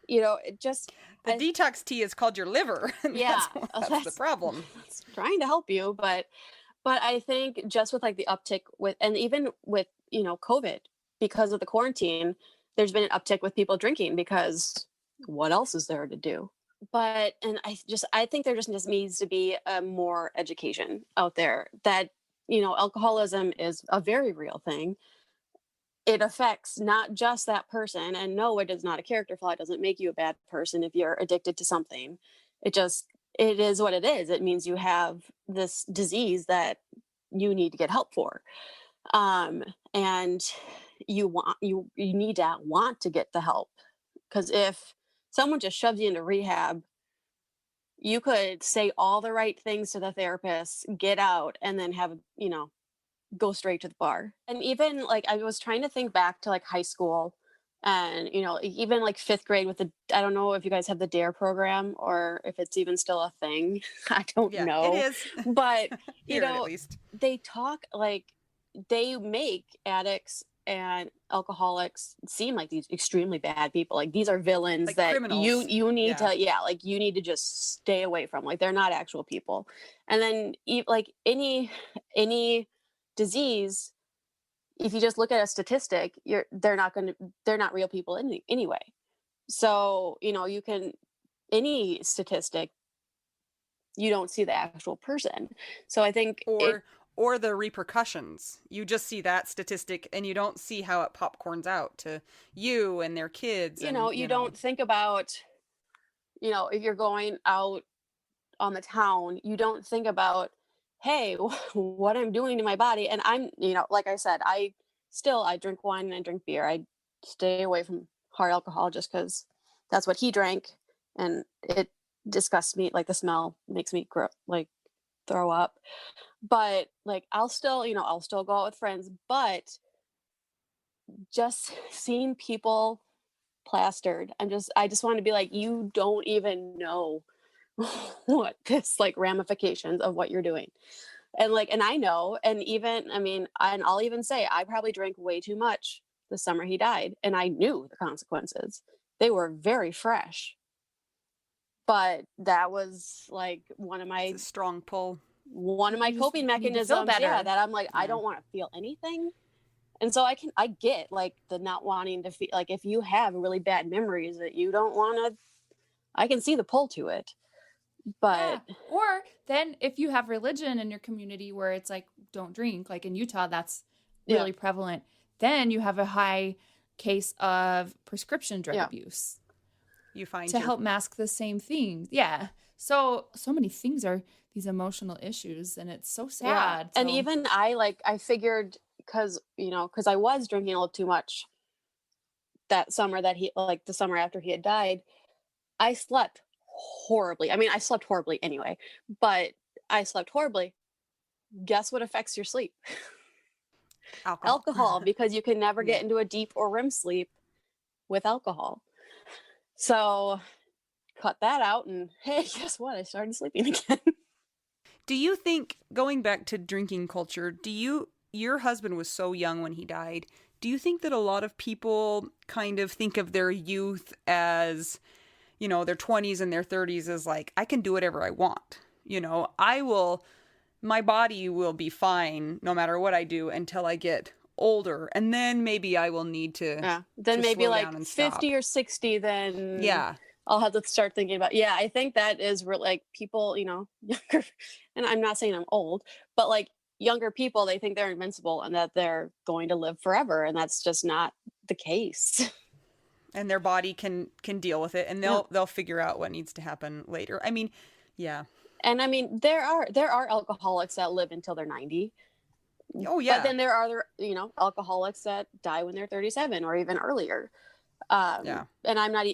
it just... The detox tea is called your liver. Yeah. That's the problem. It's trying to help you, but I think just with, like, the uptick and even with, COVID, because of the quarantine, there's been an uptick with people drinking, because what else is there to do? But, and I think there just needs to be more education out there that, alcoholism is a very real thing. It affects not just that person. And no, it is not a character flaw. It doesn't make you a bad person if you're addicted to something. It is what it is. It means you have this disease that you need to get help for. And you need to want to get the help, because if someone just shoves you into rehab, you could say all the right things to the therapist, get out, and then have, go straight to the bar. And even, like, I was trying to think back to, like, high school, And, even like fifth grade with I don't know if you guys have the DARE program or if it's even still a thing. I don't Yeah, know. it is. But, Here at least. they talk like they make addicts and alcoholics seem like these extremely bad people. Like these are villains Like that criminals. you need Yeah. like you need to just stay away from. Like they're not actual people. And then like any disease, if you just look at a statistic, they're not real people anyway. So, you can any statistic, you don't see the actual person. So I think or the repercussions. You just see that statistic and you don't see how it popcorns out to you and their kids. And you don't think about, if you're going out on the town, you don't think about, hey, what I'm doing to my body. And I'm, like I said, I drink wine and I drink beer. I stay away from hard alcohol just because that's what he drank, and it disgusts me. Like the smell makes me throw up. But like I'll still go out with friends. But just seeing people plastered, I just want to be like, you don't even know what this like ramifications of what you're doing. And I know, and even, and I'll even say I probably drank way too much the summer he died, and I knew the consequences. They were very fresh. But that was like it's a strong pull. One of my coping mechanisms. Yeah, that I'm like, I don't want to feel anything. And so I get like the not wanting to feel, like if you have really bad memories that you don't want to, I can see the pull to it. But or then if you have religion in your community where it's like don't drink, like in Utah that's really prevalent, then you have a high case of prescription drug abuse. You find to help mask the same thing. Yeah. So many things are these emotional issues, and it's so sad. Yeah. So. And even I figured because I was drinking a little too much that summer that the summer after he had died, I slept horribly. I slept horribly anyway, but I slept horribly. Guess what affects your sleep? Alcohol, because you can never get into a deep or REM sleep with alcohol. So cut that out, and hey, guess what? I started sleeping again. Do you think, going back to drinking culture, your husband was so young when he died, do you think that a lot of people kind of think of their youth as, their 20s and their 30s as like, I can do whatever I want. My body will be fine no matter what I do until I get older. And then maybe I will need to, then to maybe slow like down and 50 stop. or 60, then I'll have to start thinking about, I think that is like people, younger, and I'm not saying I'm old, but like younger people, they think they're invincible and that they're going to live forever. And that's just not the case. And their body can deal with it, and they'll figure out what needs to happen later. Yeah. And there are alcoholics that live until they're 90. Oh yeah. But then there are alcoholics that die when they're 37 or even earlier. And I'm not,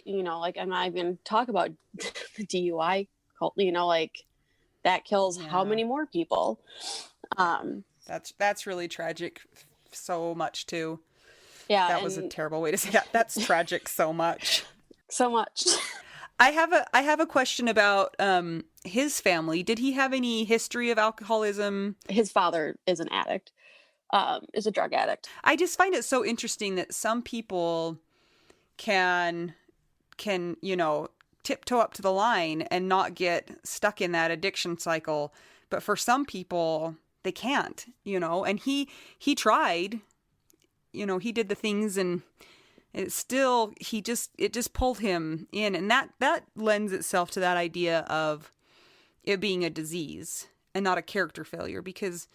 I'm not even talk about the DUI cult, like that kills how many more people. That's really tragic so much too. Yeah. That was a terrible way to say that. That's tragic so much. So much. I have a question about his family. Did he have any history of alcoholism? His father is an addict, is a drug addict. I just find it so interesting that some people can tiptoe up to the line and not get stuck in that addiction cycle, but for some people they can't, and he tried, he did the things, and it just pulled him in, and that lends itself to that idea of it being a disease and not a character failure, because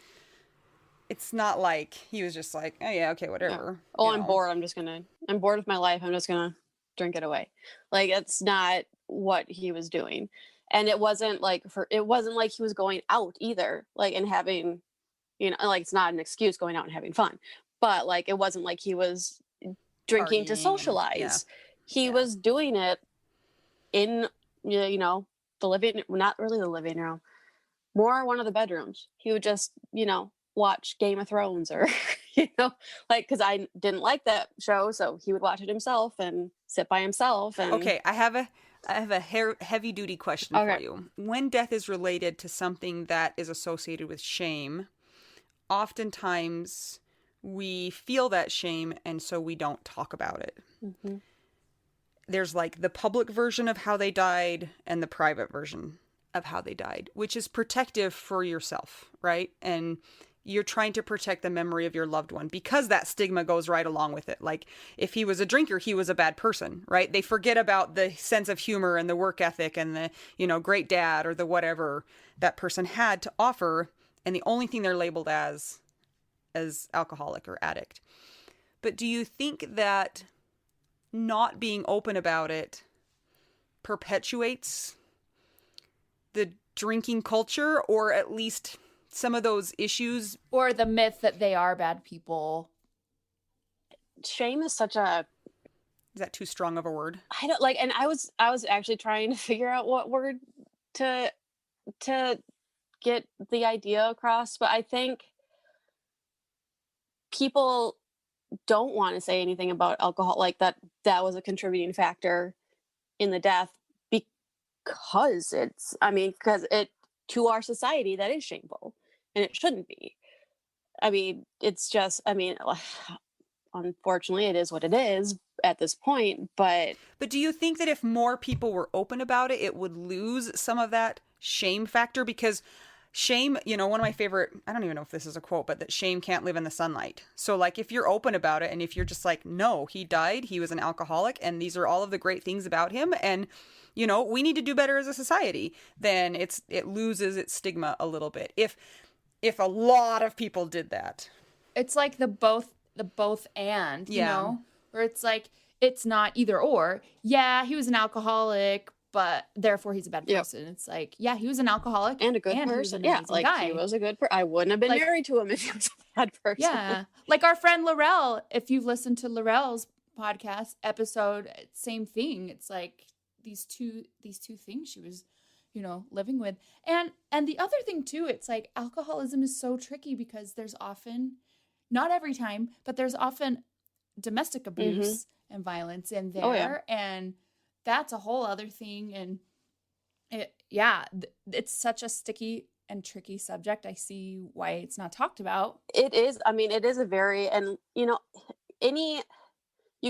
it's not like he was just like, oh yeah, okay, whatever. Yeah. Oh, I'm bored. I'm bored with my life. I'm just gonna drink it away. Like, it's not what he was doing. And it wasn't like he was going out either, like, and having, like, it's not an excuse going out and having fun, but like, it wasn't like he was drinking to socialize. He was doing it in, the living, not really the living room, more one of the bedrooms. He would just, watch Game of Thrones or, like, because I didn't like that show, so he would watch it himself and sit by himself. And Okay, I have a heavy duty question for you. When death is related to something that is associated with shame, oftentimes we feel that shame and so we don't talk about it. Mm-hmm. There's like the public version of how they died and the private version of how they died, which is protective for yourself, right? And you're trying to protect the memory of your loved one because that stigma goes right along with it. Like if he was a drinker, he was a bad person, right? They forget about the sense of humor and the work ethic and the, great dad or the whatever that person had to offer. And the only thing they're labeled as alcoholic or addict. But do you think that not being open about it perpetuates the drinking culture, or at least some of those issues? Or the myth that they are bad people? Shame is such a... Is that too strong of a word? I don't like, and I was actually trying to figure out what word to get the idea across, but I think people don't want to say anything about alcohol, like that was a contributing factor in the death, because to our society that is shameful and it shouldn't be. I mean, it's just, unfortunately it is what it is at this point, but do you think that if more people were open about it, it would lose some of that shame factor? Because shame, one of my favorite, I don't even know if this is a quote, but that shame can't live in the sunlight. So like if you're open about it and if you're just like, no, he died, he was an alcoholic, and these are all of the great things about him, and we need to do better as a society, then it loses its stigma a little bit. If a lot of people did that. It's like the both and, where it's like, it's not either or. Yeah, he was an alcoholic, but therefore he's a bad person. Yep. It's like, yeah, he was an alcoholic and a good person. He was a good person. I wouldn't have been married to him if he was a bad person. Yeah, like our friend Laurel. If you've listened to Laurel's podcast episode, same thing. It's like these two things she was, living with, and the other thing too. It's like alcoholism is so tricky because there's often, not every time, but there's often domestic abuse and violence in there, and that's a whole other thing. And it's such a sticky and tricky subject. I see why it's not talked about. It is. I mean, it is a very, and you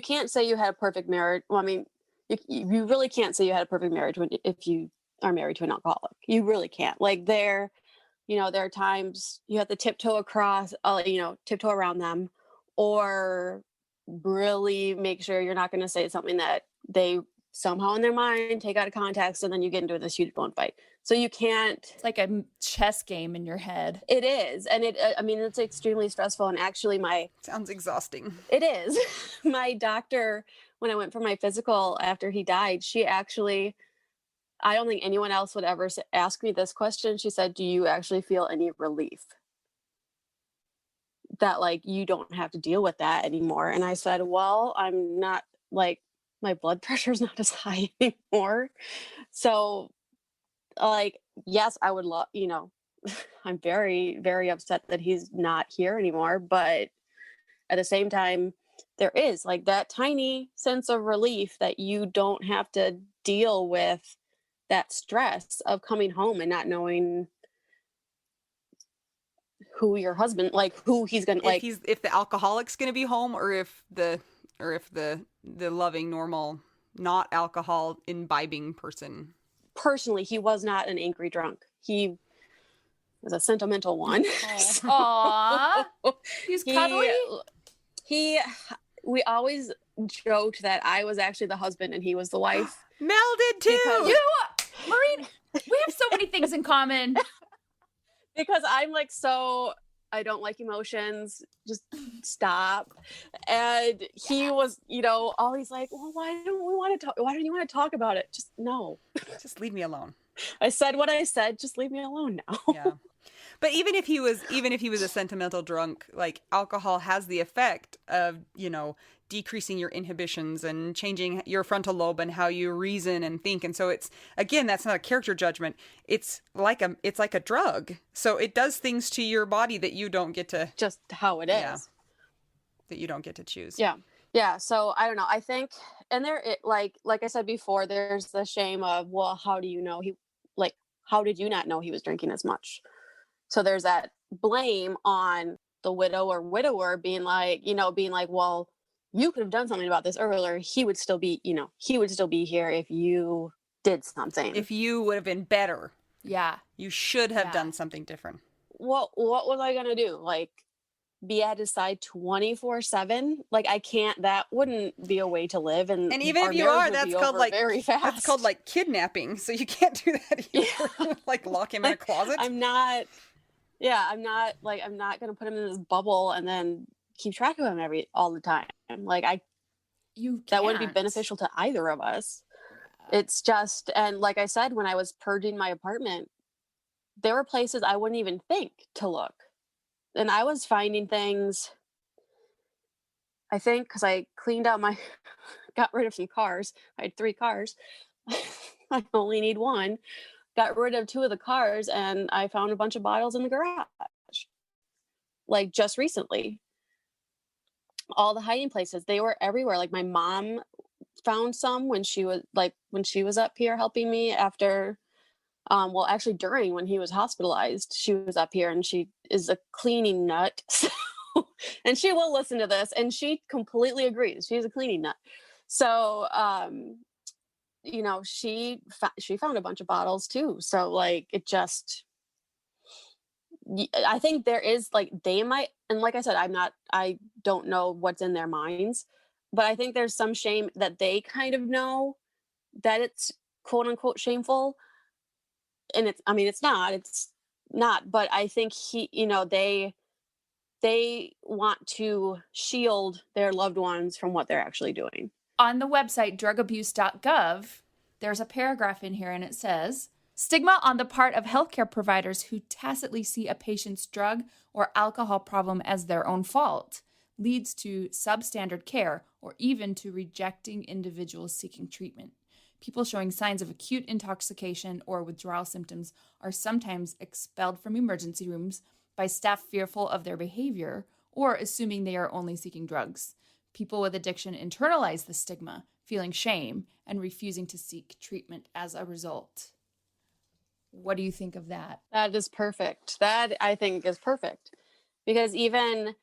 can't say you had a perfect marriage. Well, I mean, you really can't say you had a perfect marriage if you are married to an alcoholic. You really can't. Like there are times you have to tiptoe around them, or really make sure you're not going to say something that they somehow in their mind take out of context, and then you get into this huge blown fight. So you can't. It's like a chess game in your head. It is, and it's extremely stressful. And actually, sounds exhausting. It is. My doctor, when I went for my physical after he died, she actually, I don't think anyone else would ever ask me this question. She said, "Do you actually feel any relief that like you don't have to deal with that anymore?" And I said, "Well, I'm not, like, my blood pressure's not as high anymore. So like, yes, I would love, I'm very, very upset that he's not here anymore. But at the same time, there is like that tiny sense of relief that you don't have to deal with that stress of coming home and not knowing who your husband, like who he's going to, if the alcoholic's going to be home, or if the loving, normal, not alcohol imbibing person. Personally, he was not an angry drunk. He was a sentimental one. Aww. He's cuddly. We always joked that I was actually the husband and he was the wife. Mel did too. Maureen, we have so many things in common. Because I'm like, I don't like emotions, just stop. And he was, always like, well, why don't you want to talk about it? Just no. Just leave me alone. I said what I said, just leave me alone now. Yeah. But even if he was a sentimental drunk, like alcohol has the effect of, decreasing your inhibitions and changing your frontal lobe and how you reason and think. And so it's, again, that's not a character judgment. It's like a drug. So it does things to your body that you don't get to. Just how it is. Yeah. that you don't get to choose. Yeah. So I don't know. I think, and like I said before, there's the shame of, well, how do you know how did you not know he was drinking as much? So there's that blame on the widow or widower being like, well, you could have done something about this earlier. He would still be here if you did something. If you would have been better. Yeah. You should have done something different. What was I going to do? Like, be at his side 24/7? Like, I can't, that wouldn't be a way to live. And even if you are, that's called like very fast. That's called like kidnapping. So you can't do that either. Like lock him in a closet. I'm not going to put him in this bubble and then keep track of him all the time. Like that wouldn't be beneficial to either of us. It's just, and like I said, when I was purging my apartment, there were places I wouldn't even think to look. And I was finding things, I think, because I cleaned out got rid of some cars. I had 3 cars. I only need 1. Got rid of 2 of the cars, and I found a bunch of bottles in the garage. Like, just recently. All the hiding places, they were everywhere. Like, my mom found some when she was up here helping me after, actually during when he was hospitalized. She was up here, and she is a cleaning nut. And she will listen to this, and she completely agrees. She's a cleaning nut. So, she found a bunch of bottles too. So like, it just, I think there is like, they might, and like I said, I don't know what's in their minds, but I think there's some shame that they kind of know that it's quote unquote shameful. And it's not, but I think they want to shield their loved ones from what they're actually doing. On the website drugabuse.gov, there's a paragraph in here, and it says, stigma on the part of healthcare providers who tacitly see a patient's drug or alcohol problem as their own fault leads to substandard care or even to rejecting individuals seeking treatment. People showing signs of acute intoxication or withdrawal symptoms are sometimes expelled from emergency rooms by staff fearful of their behavior or assuming they are only seeking drugs. People with addiction internalize the stigma, feeling shame, and refusing to seek treatment as a result. What do you think of that? That is perfect. That, I think, is perfect. Because even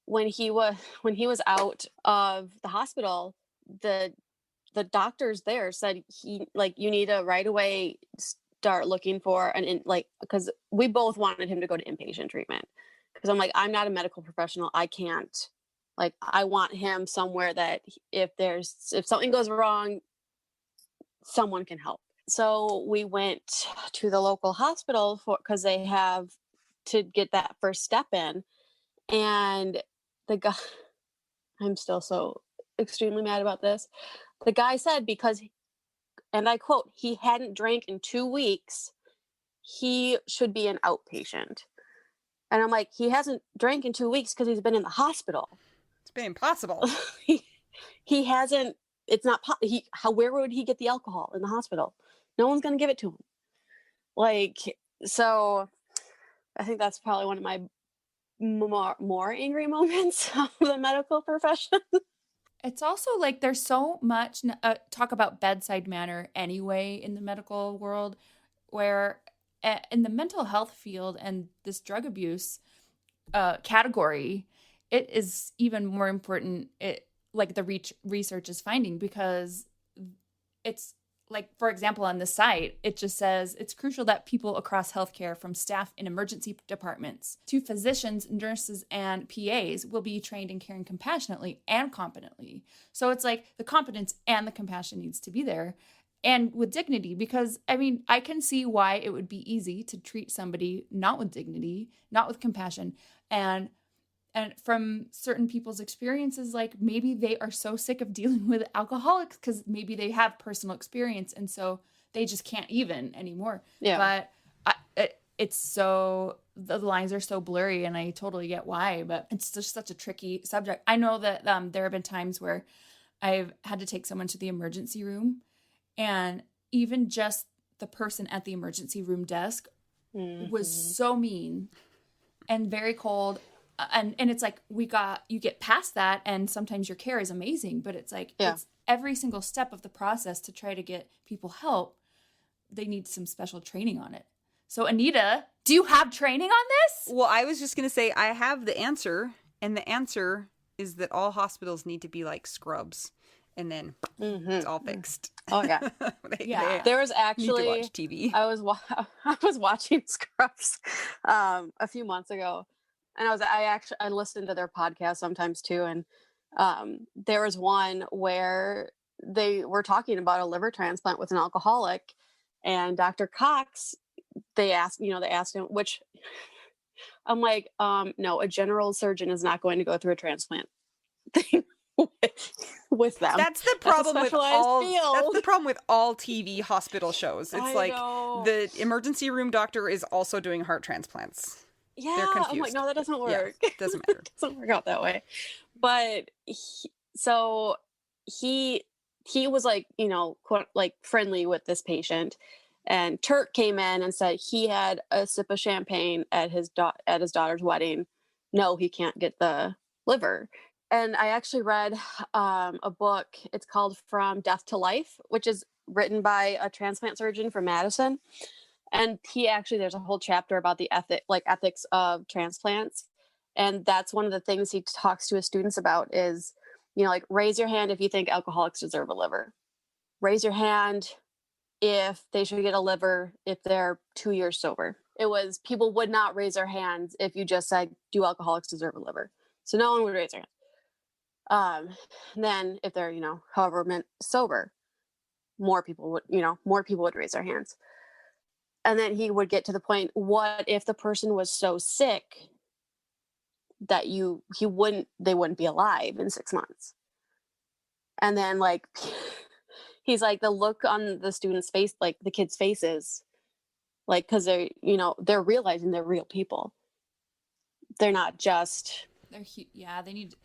when he was out of the hospital, the doctors there said you need to right away start looking for because we both wanted him to go to inpatient treatment. Because I'm like, I'm not a medical professional. I can't. Like, I want him somewhere that if something goes wrong, someone can help. So we went to the local hospital because they have to get that first step in. And the guy, I'm still so extremely mad about this. The guy said, because, and I quote, he hadn't drank in 2 weeks, he should be an outpatient. And I'm like, he hasn't drank in 2 weeks because he's been in the hospital. It's been impossible. He hasn't. It's not. Where would he get the alcohol in the hospital? No one's going to give it to him. Like, so I think that's probably one of my more angry moments of the medical profession. It's also like there's so much talk about bedside manner anyway in the medical world, where in the mental health field and this drug abuse category, it is even more important, like the research is finding, because it's like, for example, on the site, it just says it's crucial that people across healthcare, from staff in emergency departments to physicians, nurses, and PAs, will be trained in caring compassionately and competently. So it's like the competence and the compassion needs to be there, and with dignity, because I can see why it would be easy to treat somebody not with dignity, not with compassion, and from certain people's experiences, like maybe they are so sick of dealing with alcoholics because maybe they have personal experience, and so they just can't even anymore. Yeah. But it's so, the lines are so blurry, and I totally get why, but it's just such a tricky subject. I know that there have been times where I've had to take someone to the emergency room, and even just the person at the emergency room desk was so mean and very cold. and it's like you get past that, and sometimes your care is amazing, but it's like it's every single step of the process to try to get people help. They need some special training on it. So Anita, do you have training on this? Well, I was just going to say I have the answer, and the answer is that all hospitals need to be like Scrubs, and then it's all fixed. Oh yeah. There was actually need to watch TV. I was watching Scrubs a few months ago, and I listened to their podcast sometimes too, and there was one where they were talking about a liver transplant with an alcoholic, and Dr. Cox, they asked him, which I'm like, no, a general surgeon is not going to go through a transplant thing with them. That's the problem with all. field. That's the problem with all TV hospital shows. It's I know. The emergency room doctor is also doing heart transplants. Yeah, They're confused. I'm like, no, that doesn't work. Yeah, doesn't matter. It doesn't work out that way. But he was like, quote, like friendly with this patient, and Turk came in and said he had a sip of champagne at his daughter's wedding. No, he can't get the liver. And I actually read a book. It's called From Death to Life, which is written by a transplant surgeon from Madison. And there's a whole chapter about the ethics of transplants. And that's one of the things he talks to his students about is, like, raise your hand if you think alcoholics deserve a liver. Raise your hand if they should get a liver if they're 2 years sober. People would not raise their hands if you just said, do alcoholics deserve a liver? So no one would raise their hand. Then if they're, however meant sober, more people would raise their hands. And then he would get to the point, what if the person was so sick that they wouldn't be alive in 6 months? And then like, he's like, the look on the students' face, like the kids' faces, like, cause they're realizing they're real people. They're not just, they need,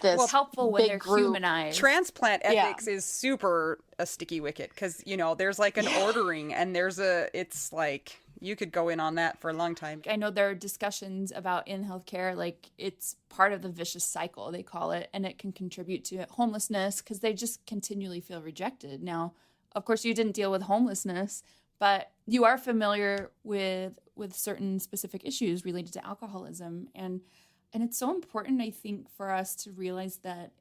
it's helpful when they're humanized. Transplant ethics is super a sticky wicket because there's like an ordering, and it's like you could go in on that for a long time. I know there are discussions about in healthcare, like it's part of the vicious cycle, they call it, and it can contribute to homelessness because they just continually feel rejected. Now, of course, you didn't deal with homelessness, but you are familiar with certain specific issues related to alcoholism, and it's so important, I think, for us to realize that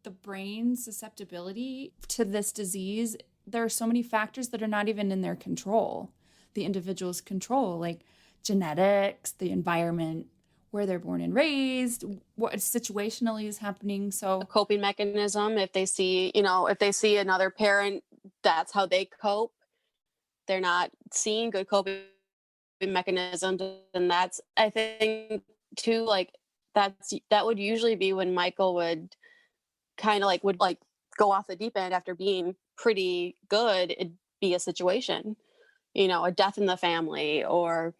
the brain's susceptibility to this disease, there are so many factors that are not even in their control, the individual's control, like genetics, the environment, where they're born and raised, what situationally is happening. So a coping mechanism, if they see another parent, that's how they cope. They're not seeing good coping mechanisms. And that's, I think, too, like, that would usually be when Michael would kind of would go off the deep end after being pretty good. It'd be a situation, a death in the family or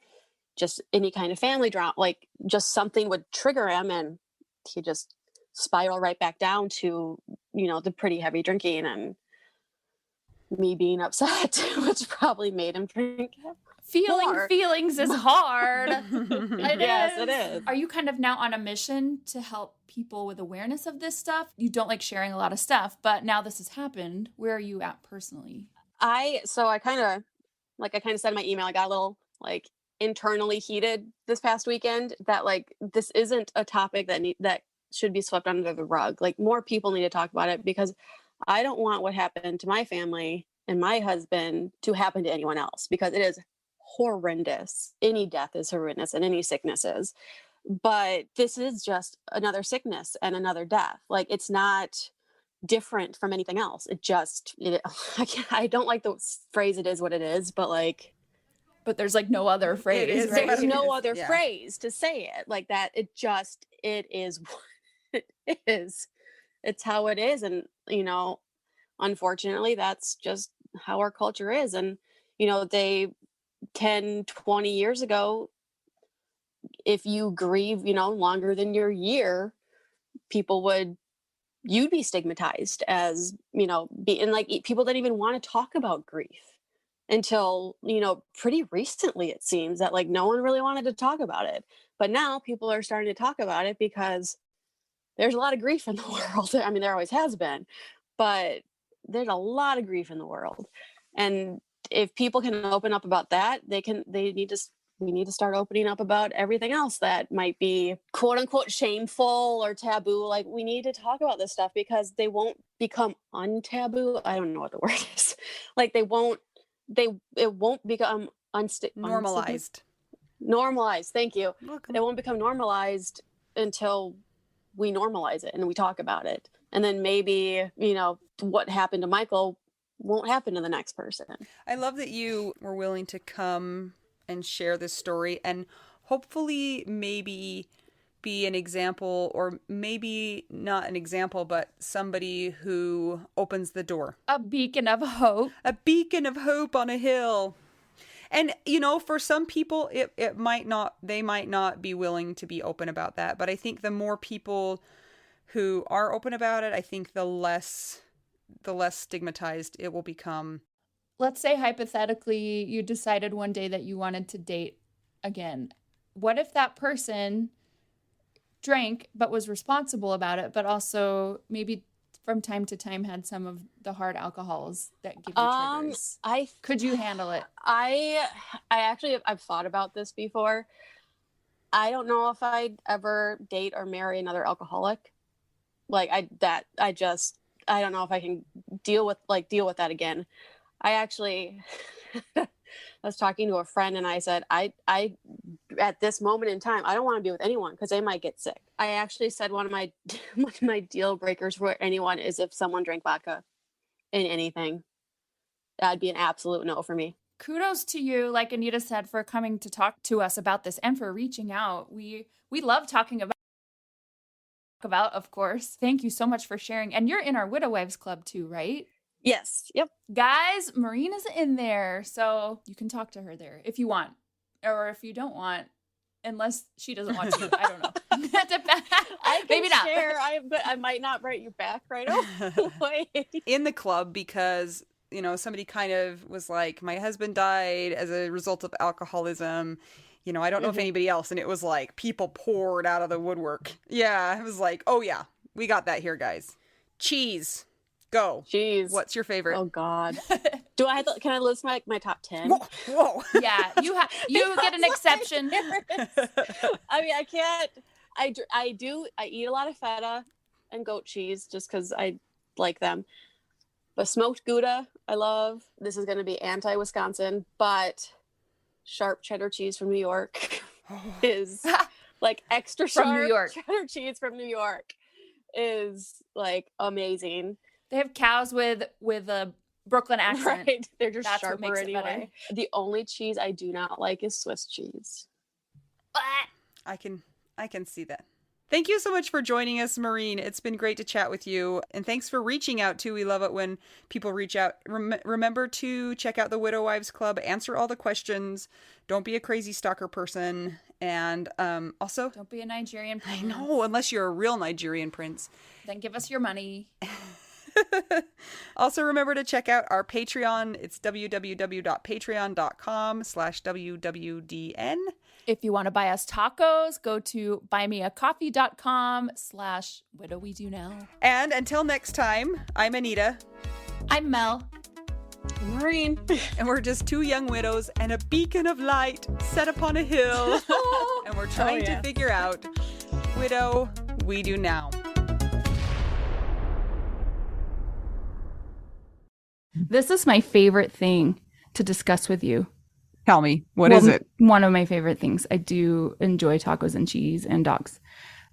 just any kind of family drama, like just something would trigger him and he just spiral right back down to, the pretty heavy drinking and me being upset, which probably made him drink. Feelings is hard. Yes, it is. Are you kind of now on a mission to help people with awareness of this stuff? You don't like sharing a lot of stuff, but now this has happened. Where are you at personally? I kind of said in my email, I got a little internally heated this past weekend that this isn't a topic that should be swept under the rug. Like, more people need to talk about it because I don't want what happened to my family and my husband to happen to anyone else, because it is horrendous. Any death is horrendous and any sickness is, but this is just another sickness and another death. Like, it's not different from anything else. I don't like the phrase "it is what it is," but there's no other phrase. Right? There's no other phrase to say it like that. It is what it is. It's how it is. And, unfortunately, that's just how our culture is. And, 10, 20 years ago, if you grieve, longer than your year, you'd be stigmatized as, people didn't even want to talk about grief until, pretty recently, it seems that like no one really wanted to talk about it. But now people are starting to talk about it because there's a lot of grief in the world. I mean, there always has been, but there's a lot of grief in the world. And if people can open up about that, we need to start opening up about everything else that might be quote unquote shameful or taboo. Like, we need to talk about this stuff because they won't become untaboo. I don't know what the word is. Like, it won't become Normalized. Normalized. Thank you. Welcome. It won't become normalized until we normalize it and we talk about it. And then maybe, what happened to Michael won't happen to the next person. I love that you were willing to come and share this story and hopefully maybe be an example, or maybe not an example, but somebody who opens the door. A beacon of hope. A beacon of hope on a hill. And, for some people, they might not be willing to be open about that. But I think the more people who are open about it, I think the less stigmatized it will become. Let's say hypothetically you decided one day that you wanted to date again. What if that person drank but was responsible about it, but also maybe from time to time had some of the hard alcohols that give you triggers? Could you handle it? I've thought about this before. I don't know if I'd ever date or marry another alcoholic. Like, I don't know if I can deal with that again. I actually I was talking to a friend and I said, I at this moment in time, I don't want to be with anyone because they might get sick. I actually said one of my deal breakers for anyone is if someone drank vodka in anything. That'd be an absolute no for me. Kudos to you, like Anita said, for coming to talk to us about this and for reaching out. We love talking about, of course. Thank you so much for sharing. And you're in our Widow Wives Club too, right? Yes. Yep. Guys, Maureen is in there, so you can talk to her there if you want, or if you don't want, unless she doesn't want to. I don't know. I can Maybe not. share. But I might not write you back right away. In the club, because somebody kind of was like, my husband died as a result of alcoholism. I don't know if anybody else, and it was like people poured out of the woodwork. Yeah, it was like, oh yeah, we got that here, guys. Cheese. Go. Jeez. What's your favorite? Oh God. Can I list my top 10? Whoa. Yeah, you get an exception. I mean, I can't. I eat a lot of feta and goat cheese just because I like them. But smoked Gouda, I love. This is going to be anti-Wisconsin, but sharp cheddar cheese from New York is like extra sharp. From New York. Cheddar cheese from New York is like amazing. They have cows with a Brooklyn accent. Right. They're just That's sharper anyway. The only cheese I do not like is Swiss cheese. I can see that. Thank you so much for joining us, Maureen. It's been great to chat with you. And thanks for reaching out, too. We love it when people reach out. Remember to check out the Widow Wives Club. Answer all the questions. Don't be a crazy stalker person. And also... Don't be a Nigerian prince. I know, unless you're a real Nigerian prince. Then give us your money. Also, remember to check out our Patreon. It's www.patreon.com/WWDN. If you want to buy us tacos, go to buymeacoffee.com/widowwedonow. And until next time, I'm Anita. I'm Mel. Maureen. And we're just two young widows and a beacon of light set upon a hill. And we're trying to figure out, widow, we do now. This is my favorite thing to discuss with you. Tell me, what is it? One of my favorite things. I do enjoy tacos and cheese and dogs.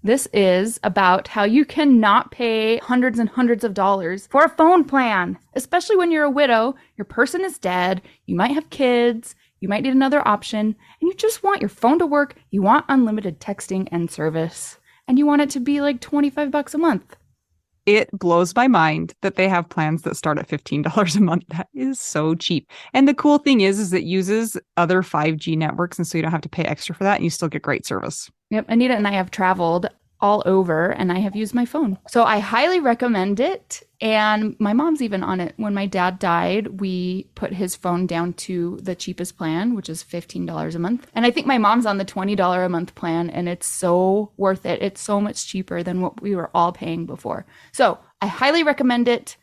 This is about how you cannot pay hundreds and hundreds of dollars for a phone plan, especially when you're a widow, your person is dead, you might have kids, you might need another option, and you just want your phone to work, you want unlimited texting and service, and you want it to be like $25 a month. It blows my mind that they have plans that start at $15 a month. That is so cheap. And the cool thing is it uses other 5G networks, and so you don't have to pay extra for that, and you still get great service. Yep. Anita and I have traveled all over, and I have used my phone. So I highly recommend it. And my mom's even on it. When my dad died, we put his phone down to the cheapest plan, which is $15 a month. And I think my mom's on the $20 a month plan, and it's so worth it. It's so much cheaper than what we were all paying before. So I highly recommend it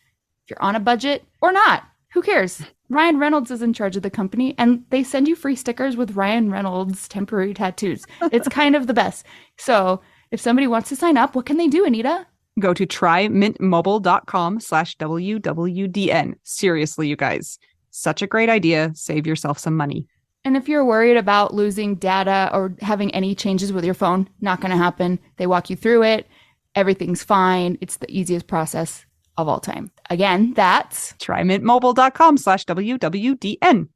if you're on a budget or not. Who cares? Ryan Reynolds is in charge of the company, and they send you free stickers with Ryan Reynolds temporary tattoos. It's kind of the best. So if somebody wants to sign up, what can they do, Anita? Go to trymintmobile.com/WWDN. Seriously, you guys, such a great idea. Save yourself some money. And if you're worried about losing data or having any changes with your phone, not going to happen. They walk you through it. Everything's fine. It's the easiest process of all time. Again, that's trymintmobile.com/WWDN.